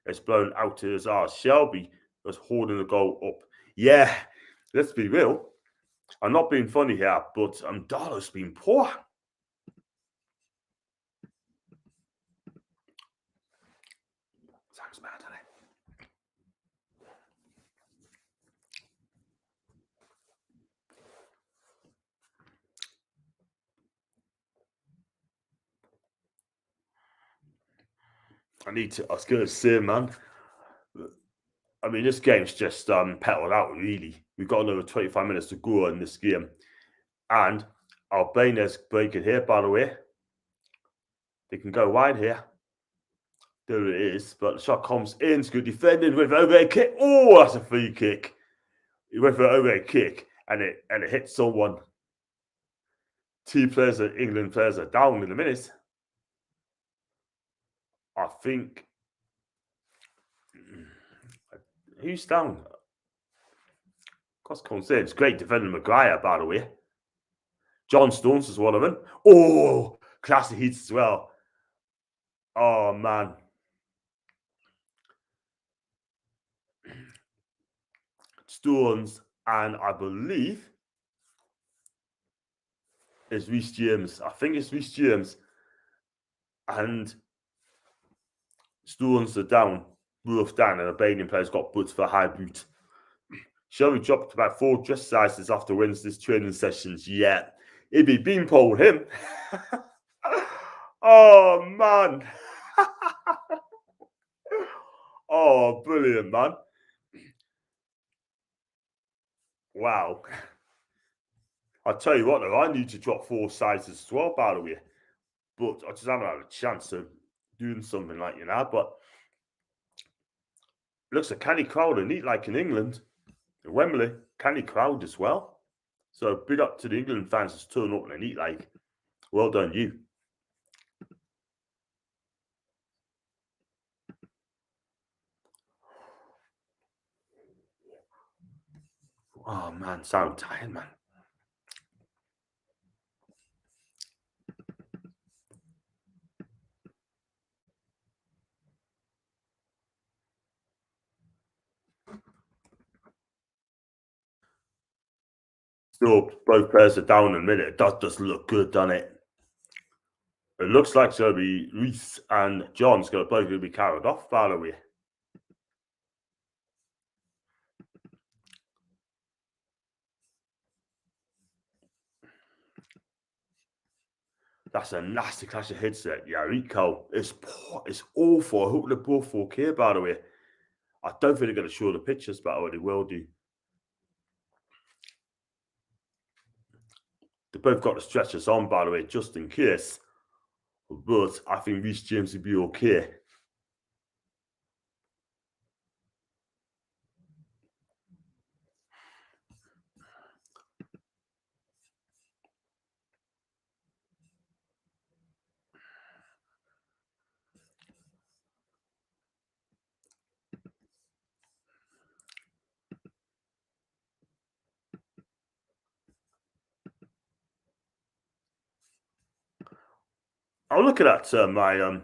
is blown out to his arse. Shelby was holding the goal up. Yeah, let's be real. I'm not being funny here, but Darlow's been poor. Sounds bad, doesn't it? I was going to say, man. I mean, this game's just petaled out, really. We've got another 25 minutes to go in this game. And Albania's breaking here, by the way. They can go wide here. There it is. But the shot comes in. It's good defending with overhead kick. Oh, that's a free kick. He went for an overhead kick and it hit someone. 2 players, England players, are down in a minute. I think. Who's down? Cost comes in. It's great defending Maguire, by the way. John Stones is one of them. Oh, classic hits as well. Oh, man. Stones, and I believe it's Reece James. I think it's Reece James. And Stones are down. Both down, and Albanian players got boots for a high boot. Shelby dropped about 4 dress sizes after Wednesday's training sessions. Yeah, he'd be beanpole him. Oh, man. Oh, brilliant, man. Wow. I'll tell you what, though, I need to drop 4 sizes as well, by the way. But I just haven't had a chance of doing something like but looks a canny crowd and neat like in England. In Wembley, canny crowd as well. So big up to the England fans that's turn up and eat like. Well done, you. Oh man, sound tired, man. Still, both players are down in a minute. It does just look good, doesn't it? It looks like so be Reece and John's both going to be carried off, by the way. That's a nasty clash of headset. Yeah, Rico. It's awful. I hope they're both 4K, by the way. I don't think they're going to show the pictures, but they will do. They both got the stretchers on, by the way, just in case. But I think Reece James will be okay. I'm looking at my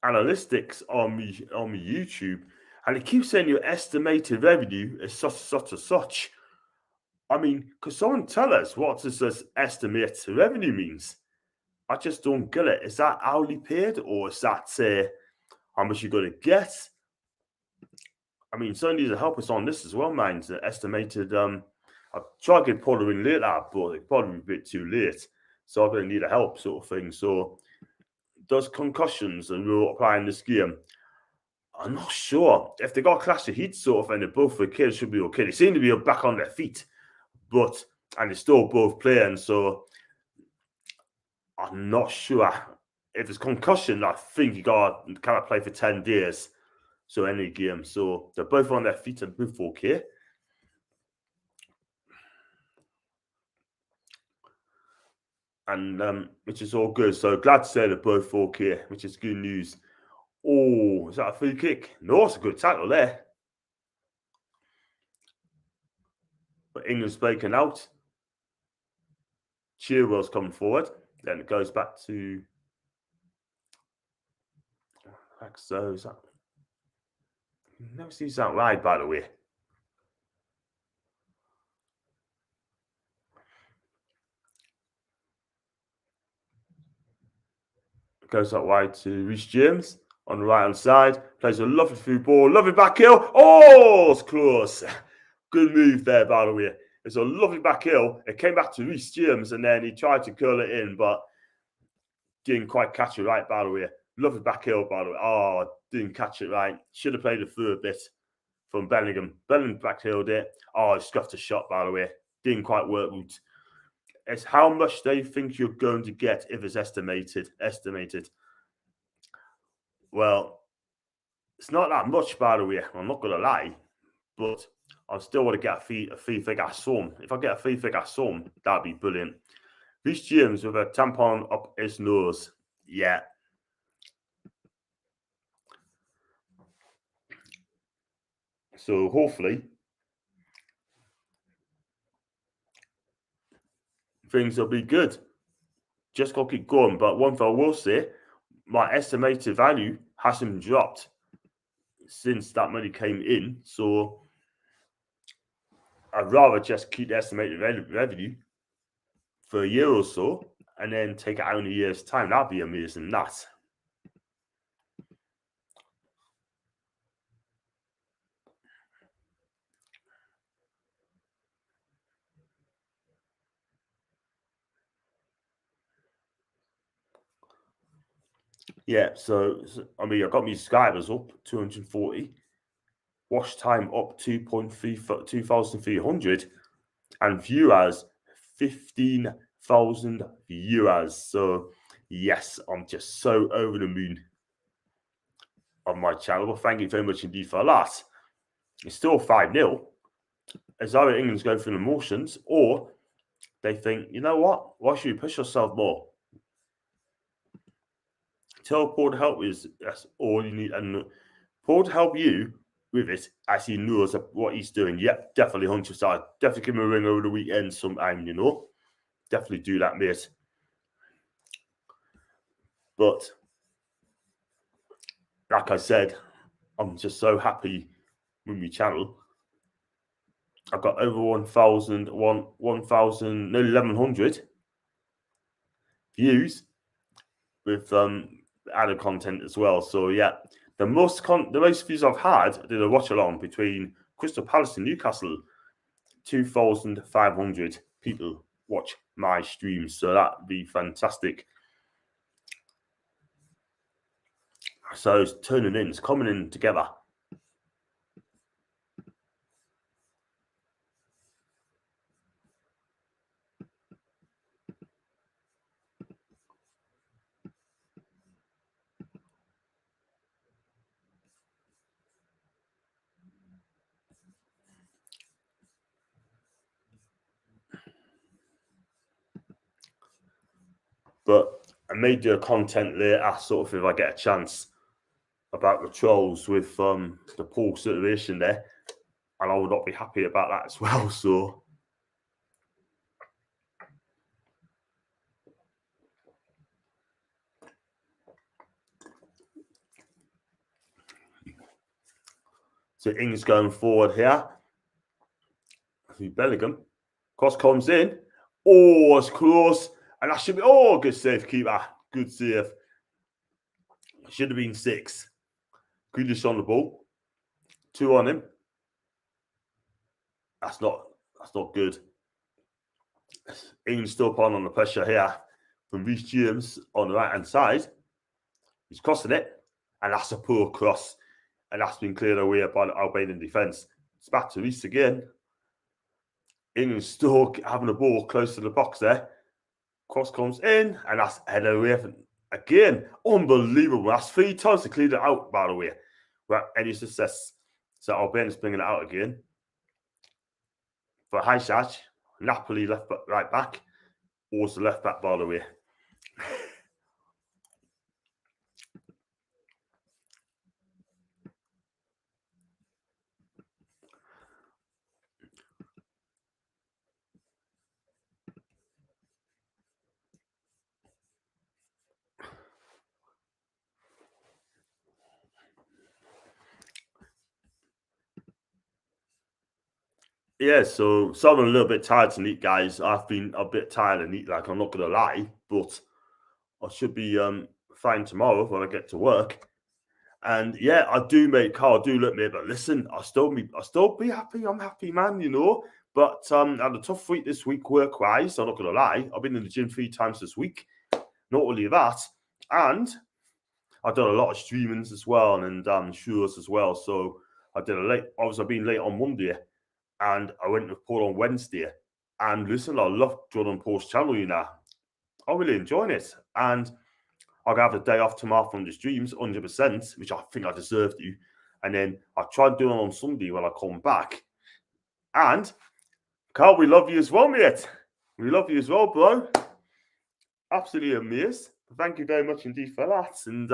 analytics on me YouTube, and it keeps saying your estimated revenue is such and such. I mean, could someone tell us what does this estimate revenue means? I just don't get it. Is that hourly paid, or is that how much you're going to get? I mean, someone needs to help us on this as well, man. The estimated. I'll try to get Potter in later, but it's probably a bit too late. So I'm going to need a help sort of thing. So does concussions and we're applying this game? I'm not sure. If they got a clash of heat sort of and they're both for kids should be okay. They seem to be back on their feet, and they're still both playing. So I'm not sure. If it's concussion, I think you can't play for 10 days. So any game. So they're both on their feet and both okay. And which is all good. So glad to say they're both okay, which is good news. Oh, is that a free kick? No, it's a good tackle there. But England's breaking out. Chilwell's coming forward. Then it goes back to like so. Is that never sees that ride, by the way. Goes up wide to Reece James on the right hand side. Plays a lovely through ball, lovely back heel. Oh, it's close. Good move there, by the way. It's a lovely back heel. It came back to Reece James, and then he tried to curl it in, but didn't quite catch it right, by the way. Lovely back heel, by the way. Oh, didn't catch it right. Should have played a third bit from Bellingham. Bellingham back heeled it. Oh, scuffed a shot, by the way. Didn't quite work. It's how much they think you're going to get if it's estimated. Well, it's not that much, by the way. I'm not going to lie. But I still want to get a free figure sum. If I get a free figure sum, that'd be brilliant. Reece James with a tampon up his nose. Yeah. So hopefully things will be good. Just got to keep going. But one thing I will say, my estimated value hasn't dropped since that money came in. So I'd rather just keep the estimated revenue for a year or so and then take it out in a year's time. That'd be amazing. That. Yeah, so I mean, I got my subscribers up 240, watch time up 2,300, and viewers 15,000 viewers. So yes, I'm just so over the moon on my channel. Well, thank you very much indeed for that. It's still 5-0. As either England's going through the motions, or they think, you know what? Why should you push yourself more? Tell Paul to help is that's all you need, and Paul to help you with it as he knows what he's doing. Yep, definitely 100%. Definitely give him a ring over the weekend sometime, you know. Definitely do that, mate. But like I said, I'm just so happy with my channel. I've got over 1,000, nearly 1,100 views with added content as well. So yeah, the most views I've had, I did a watch along between Crystal Palace and Newcastle. 2,500 people watch my streams, so that'd be fantastic. So it's turning in, it's coming in together. But I may do a content later, sort of if I get a chance, about the trolls with the Paul situation there, and I would not be happy about that as well. So England's going forward here. Bellingham, cross comes in. Oh, it's close, and that should be good save, keeper. Good save. Should have been 6. Grealish on the ball. 2 on him. That's not good. England still putting on the pressure here from Reece James on the right hand side. He's crossing it, and that's a poor cross, and that's been cleared away by the Albanian defence. It's back to Reece again. England still having the ball close to the box there. Cross comes in, and that's headed away again. Unbelievable. That's 3 times to clear it out, by the way. Without any success. So Albania's bringing it out again. For Hajsaj, Napoli right back. Also left back, by the way. Yeah, so I'm a little bit tired tonight, guys. I've been a bit tired of eat, like I'm not gonna lie, but I should be fine tomorrow when I get to work. And yeah, I do make Carl do look me, but listen, I'll still be happy. I'm happy, man, you know. But I had a tough week this week work-wise, I'm not gonna lie. I've been in the gym 3 times this week. Not only that, And I've done a lot of streamings as well and shows as well. So I did a late, obviously I've been late on Monday and I went to Paul on Wednesday. And listen, I love Jordan Paul's channel, you know. I'm really enjoying it. And I'll have a day off tomorrow from the streams, 100%, which I think I deserve to. And then I'll try and do it on Sunday when I come back. And Carl, we love you as well, mate. We love you as well, bro. Absolutely amazed. Thank you very much indeed for that. And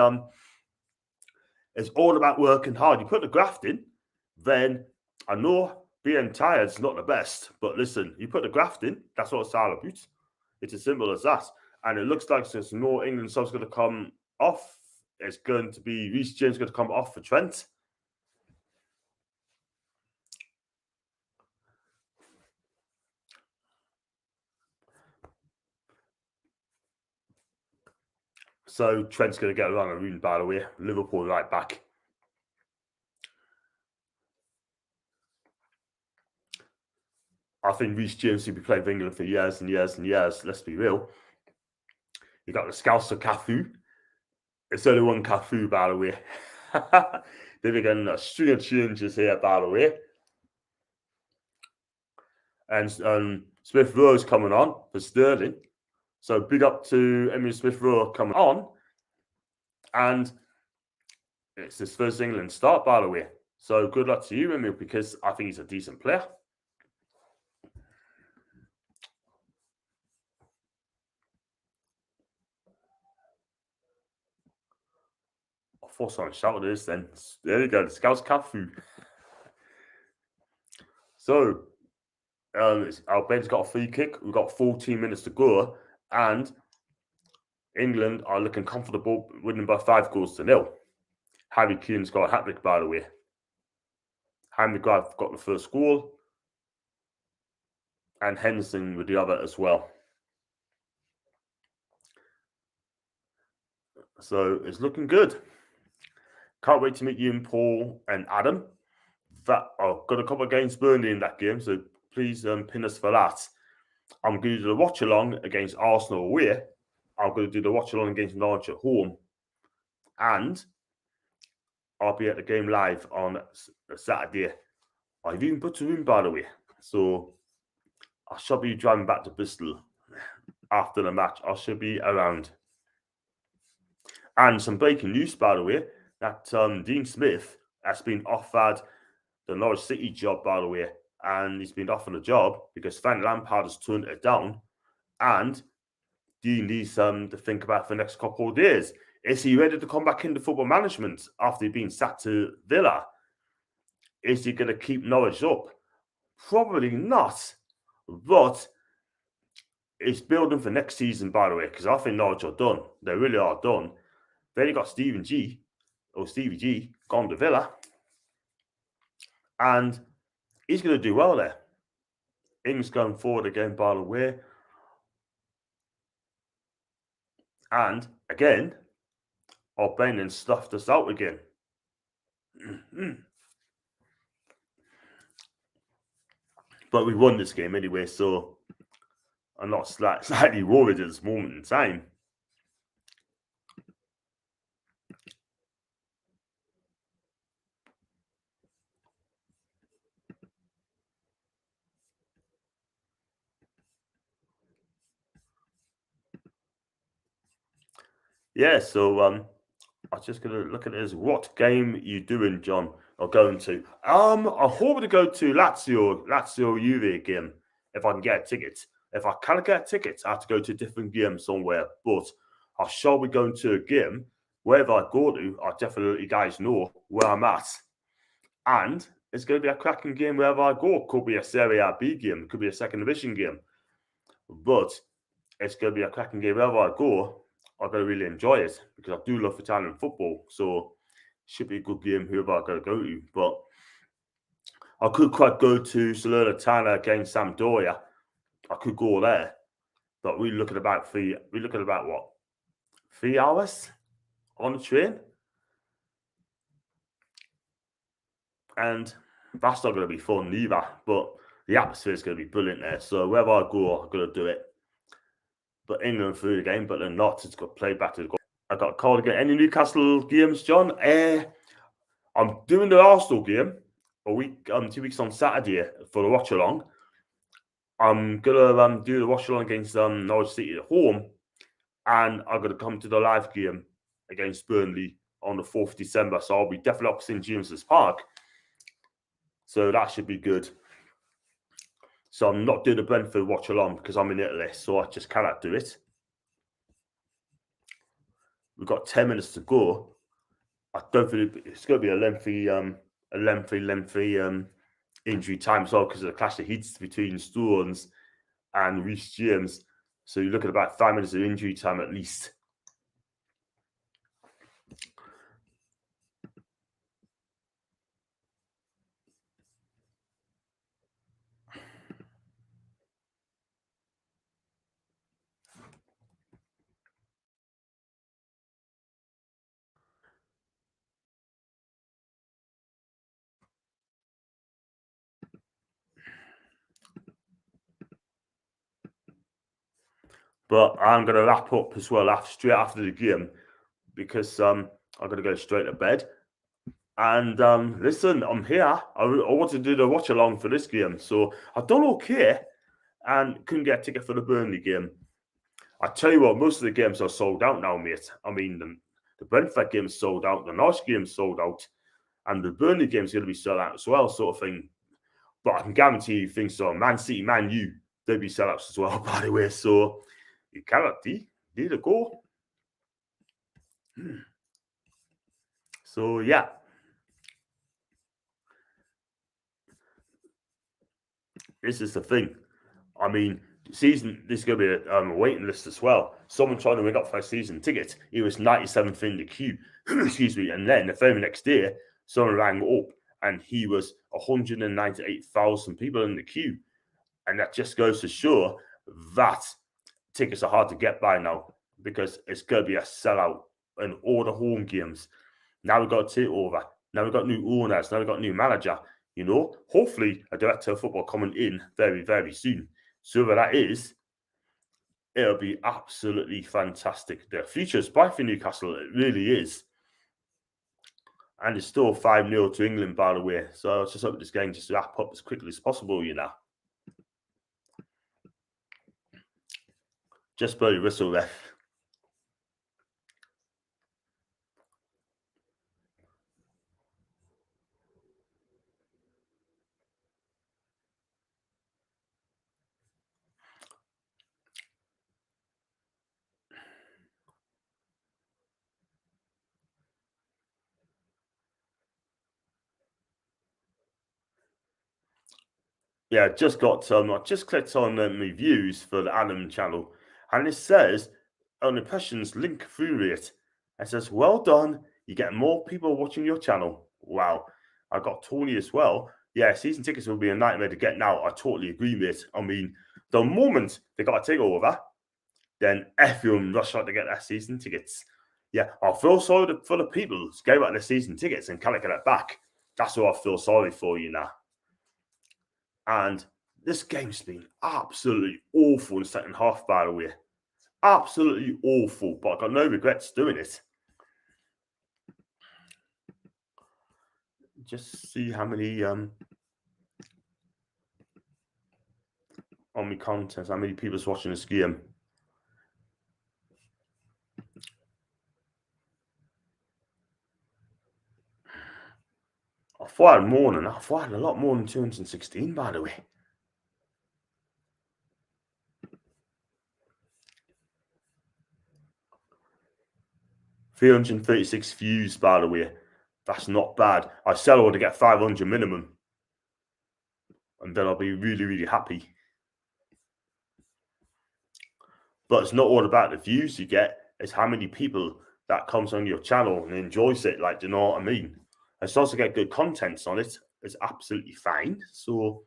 it's all about working hard. You put the graft in, then I know being tired is not the best, but listen, you put the graft in, that's what it's all about. It's as simple as that. And it looks like there's no England subs going to come off. It's going to be Reece James going to come off for Trent. So Trent's going to get around a Rooney, by the way. Liverpool right back. I think Reece James will be playing for England for years and years and years. Let's be real. You got the Scouser Cafu. It's only one Cafu, by the way. They're getting a string of changes here, by the way. And Smith Rowe's coming on for Sterling. So big up to Emile Smith Rowe coming on. And it's his first England start, by the way. So good luck to you, Emile, because I think he's a decent player. I'll force on shout this then. There you go, the Scouts Cafu. So Albania's got a free kick. We've got 14 minutes to go. And England are looking comfortable, winning by 5-0. Harry Kane's got a hat-trick, by the way. Harry McGrath got the first goal. And Henderson with the other as well. So it's looking good. Can't wait to meet you and Paul and Adam. Got a couple of games Burnley in that game, so please pin us for that. I'm going to do the watch-along against Arsenal away. I'm going to do the watch-along against Norwich at home. And I'll be at the game live on Saturday. I've even put a room, by the way. So I shall be driving back to Bristol after the match. I shall be around. And some breaking news, by the way, that Dean Smith has been offered the Norwich City job, by the way. And he's been offered a job because Frank Lampard has turned it down. And Dean needs to think about for the next couple of days. Is he ready to come back into football management after being sacked to Villa? Is he going to keep Norwich up? Probably not. But it's building for next season, by the way, because I think Norwich are done. They really are done. Then you got Stevie G, gone to Villa. And he's going to do well there. Ings going forward again, by the way. And again, Albania stuffed us out again. But we won this game anyway, so I'm not slightly worried at this moment in time. Yeah, so I'm just gonna look at this. What game you doing, John? Or going to? I'm hoping to go to Lazio Juve game if I can get a ticket. If I can't get a ticket, I have to go to a different game somewhere. But I shall be going to a game. Wherever I go to, I definitely guys know where I'm at. And it's going to be a cracking game wherever I go. Could be a Serie A B game, could be a second division game. But it's going to be a cracking game wherever I go. I'm going to really enjoy it because I do love Italian football. So it should be a good game whoever I'm going to go to. But I could quite go to Salernitana against Sampdoria. I could go there. But we're looking about what? 3 hours on the train? And that's not going to be fun either. But the atmosphere is going to be brilliant there. So wherever I go, I'm going to do it. But England through the game, but they're not. It's got played back to the goal. I got called again. Any Newcastle games, John? I'm doing the Arsenal game a week, 2 weeks on Saturday for the watch along. I'm gonna do the watch along against Norwich City at home, and I'm gonna come to the live game against Burnley on the 4th of December. So I'll be definitely up St James's Park. So that should be good. So I'm not doing the Brentford watch along because I'm in Italy, so I just cannot do it. We've got 10 minutes to go. I don't think it's going to be a lengthy injury time as well because of the clash of heats between Stones and Reece James. So you look at about 5 minutes of injury time at least. But I'm going to wrap up as well straight after the game because I'm going to go straight to bed. And listen, I'm here. I want to do the watch along for this game. So I've done okay and couldn't get a ticket for the Burnley game. I tell you what, most of the games are sold out now, mate. I mean, the Brentford game's sold out, the Norwich game's sold out, and the Burnley game's going to be sold out as well, sort of thing. But I can guarantee you things so. Man City, Man U, they'll be sellouts as well, by the way. So you cannot need a goal. So yeah. This is the thing. I mean, this is going to be a waiting list as well. Someone trying to ring up for a season ticket. He was 97th in the queue. Excuse me. And then the very next day, someone rang up and he was 198,000 people in the queue. And that just goes to show that tickets are hard to get by now because it's going to be a sellout in all the home games. Now we've got a takeover. Now we've got new owners. Now we've got a new manager. You know, hopefully a director of football coming in very, very soon. So whatever that is, it'll be absolutely fantastic. The future's bright for Newcastle. It really is. And it's still 5-0 to England, by the way. So I was just hoping this game just wrap up as quickly as possible, you know. Just blow your whistle, ref. Yeah, just got I just clicked on reviews for the Adam channel, and it says on impressions link through rate. It says, "Well done, you get more people watching your channel." Wow, I got Tony as well. Yeah, season tickets will be a nightmare to get now. I totally agree, mate. I mean, the moment they got a takeover, then everyone rush out to get their season tickets. Yeah, I feel sorry for the people who gave out their season tickets and can't get it back. That's what I feel sorry for, you know. And this game's been absolutely awful in the second half, by the way. Absolutely awful, but I got no regrets doing it. Just see how many on my contest, how many people's watching this game. I thought I had more than that. I thought I had a lot more than 216, by the way. 336 views, by the way. That's not bad. I said I want to get 500 minimum. And then I'll be really, really happy. But it's not all about the views you get. It's how many people that comes on your channel and enjoys it. Like, do you know what I mean? It's also get good contents on it. It's absolutely fine. So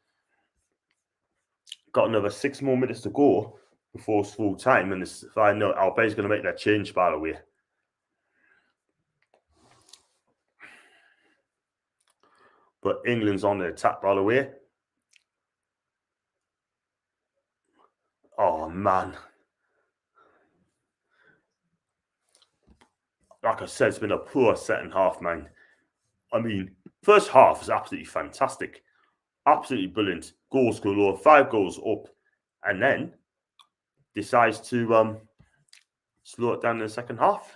got another 6 more minutes to go before it's full time. And I know Albania's going to make that change, by the way. But England's on the attack, by the way. Oh, man. like I said, it's been a poor second half, man. I mean, first half was absolutely fantastic. Absolutely brilliant. Goals galore, 5 goals up. And then decides to slow it down in the second half.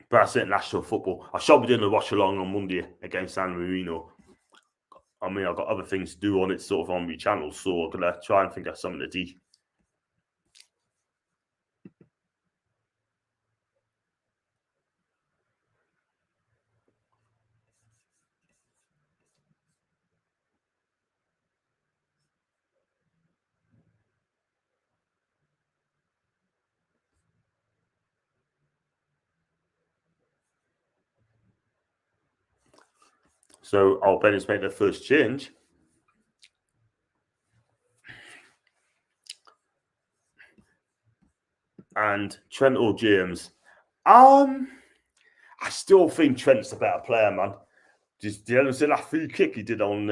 But that's international football. I shall be doing a watch along on Monday against San Marino. I mean, I've got other things to do on it, sort of on my channel, so I'm gonna try and think of something to do. So Albania's made their first change. And Trent or James. I still think Trent's a better player, man. Did you ever see that free kick he did on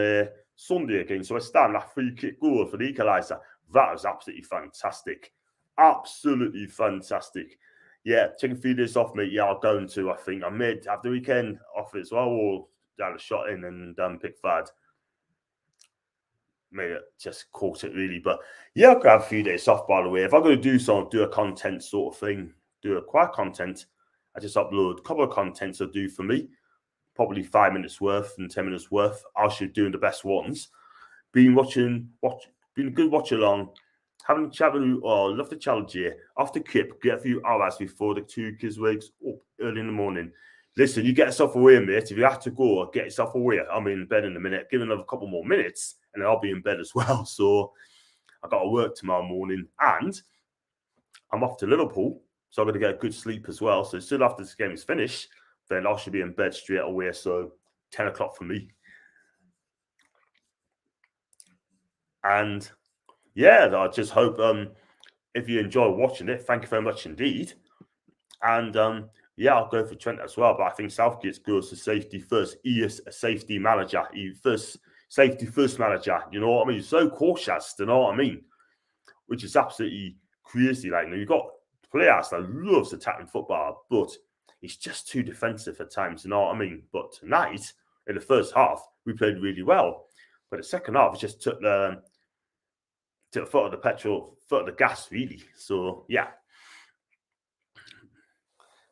Sunday against West Ham? That free kick goal for the equaliser. That was absolutely fantastic. Absolutely fantastic. Yeah, taking a few days off, mate. Yeah, I'll go into, I think. I made have the weekend off as well, or down a shot in and pick Fad. Made it just caught it really. But yeah, I'll grab a few days off, by the way. If I'm going to do something, do a content sort of thing, do a quiet content, I just upload a couple of contents I do for me. Probably 5 minutes worth and 10 minutes worth. I should doing the best ones. Been been a good watch along. Having a chat with you, love the challenge here. After Kip, get a few hours before the 2 kids wakes up early in the morning. Listen, you get yourself away, mate. If you have to go, get yourself away. I'm in bed in a minute. Give another couple more minutes, and then I'll be in bed as well. So I got to work tomorrow morning, and I'm off to Liverpool, so I'm going to get a good sleep as well. So soon after this game is finished, then I should be in bed straight away. So 10 o'clock for me. And yeah, I just hope if you enjoy watching it, thank you very much indeed. And yeah, I'll go for Trent as well. But I think Southgate's goes to safety first. He is a safety manager. Safety first manager. You know what I mean? So cautious, you know what I mean? Which is absolutely crazy. Like, you've got players that loves attacking football, but he's just too defensive at times. You know what I mean? But tonight, in the first half, we played really well. But the second half, it just took the foot of the gas, really. So yeah.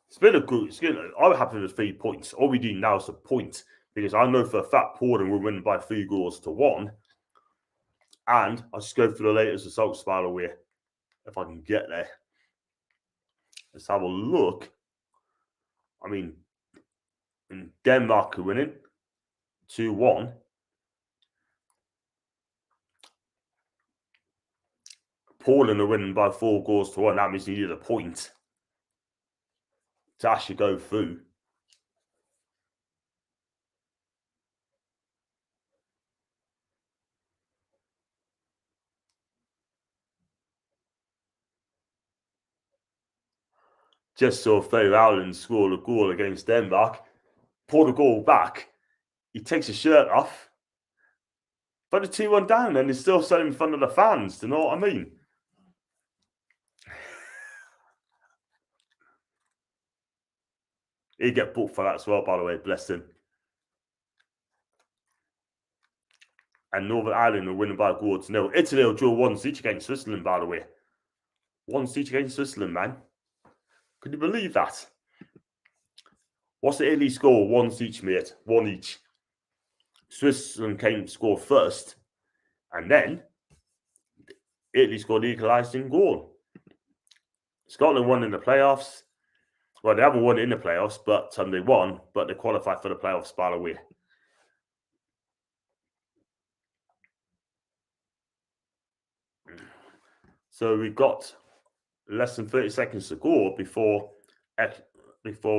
It's been a good. I'm happy with 3 points. All we do now is a point because I know for a fact Portland will win by 3 goals to 1. And I'll just go for the latest results, by the way, if I can get there. Let's have a look. I mean, in Denmark are winning 2-1. Poland are winning by 4 goals to 1. That means you need a point to actually go through. Just saw Faye Allen score a goal against Denmark, pull the goal back. He takes his shirt off, but the 2-1 down, and he's still standing in front of the fans. Do you know what I mean? He'd get booked for that as well, by the way. Bless him. And Northern Ireland are winning by a goal to 0. Italy will draw 1 each against Switzerland, by the way. 1 each against Switzerland, man. Could you believe that? What's the Italy score? 1 each, mate. 1 each. Switzerland came to score first, and then Italy scored the equalising goal. Scotland won in the playoffs. Well, they haven't won in the playoffs, but they won, but they qualified for the playoffs, by the way. So we've got less than 30 seconds to go before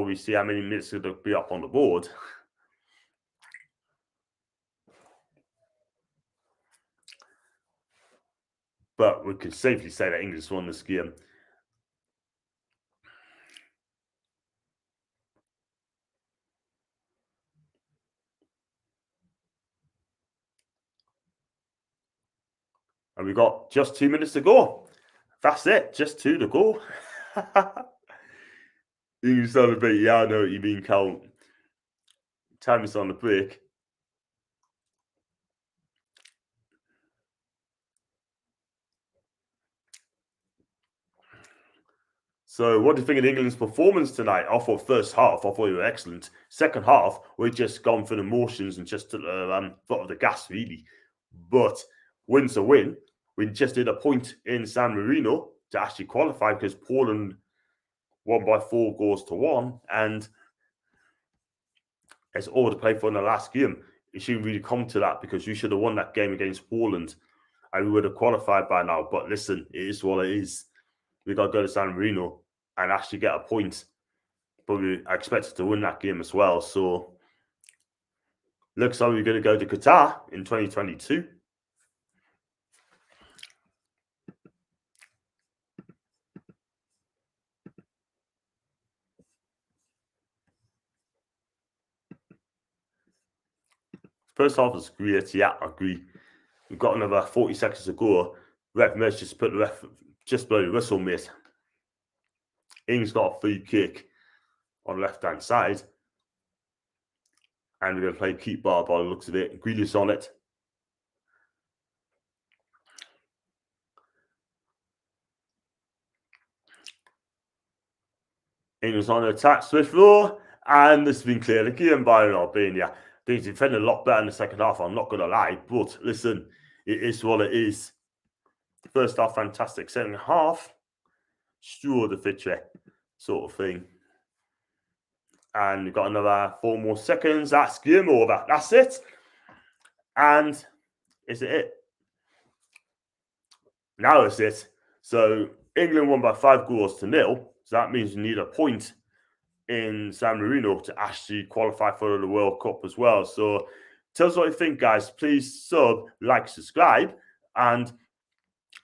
we see how many minutes it'll be up on the board. But we can safely say that England won this game. And we've got just 2 minutes to go. That's it. Just 2 to go. You can celebrate. Yeah, I know what you mean, Cal. Time is on the break. So, what do you think of England's performance tonight? I thought first half, I thought we were excellent. Second half, we just gone through the motions and just took the foot of the gas, really. But win's a win. We just did a point in San Marino to actually qualify because Poland won by 4 goals to 1, and it's all to play for in the last game. It shouldn't really come to that because we should have won that game against Poland and we would have qualified by now. But listen, it is what it is. We got to go to San Marino and actually get a point. But we expected to win that game as well. So looks like we're going to go to Qatar in 2022. First half was great. Yeah, I agree. We've got another 40 seconds to go. Ref Merch just put the ref just below the whistle, mate. Ings got a free kick on the left-hand side. And we're going to play keep bar by the looks of it. Grealish on it. England's on the attack, swift roar, and this has been cleared again by Albania. They defended a lot better in the second half, I'm not going to lie, but listen, it is what it is. First half, fantastic. Second half, sure the victory, sort of thing. And we've got another 4 more seconds. That's game over. That's it. And is it? Now it's it. So England won by 5 goals to 0. So that means we need a point in San Marino to actually qualify for the World Cup as well. So tell us what you think, guys. Please sub, like, subscribe. And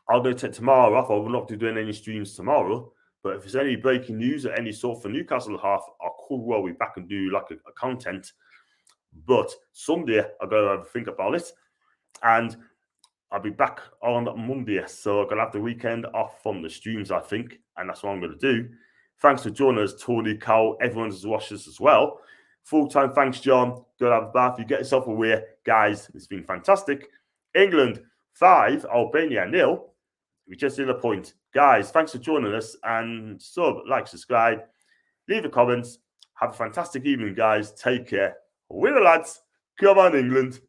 I'll go take tomorrow off. I will not be doing any streams tomorrow. But if there's any breaking news or any sort for Newcastle half, I could well be back and do like a content. But Sunday, I've got to have a think about it. And I'll be back on Monday. So I'm going to have the weekend off from the streams, I think. And that's what I'm going to do. Thanks for joining us, Tony, Carl, everyone who's watched us as well. Full-time thanks, John. Go have a bath. You get yourself away. Guys, it's been fantastic. England 5, Albania 0. We just did a point. Guys, thanks for joining us. And sub, like, subscribe, leave a comment. Have a fantastic evening, guys. Take care. We're the lads. Come on, England.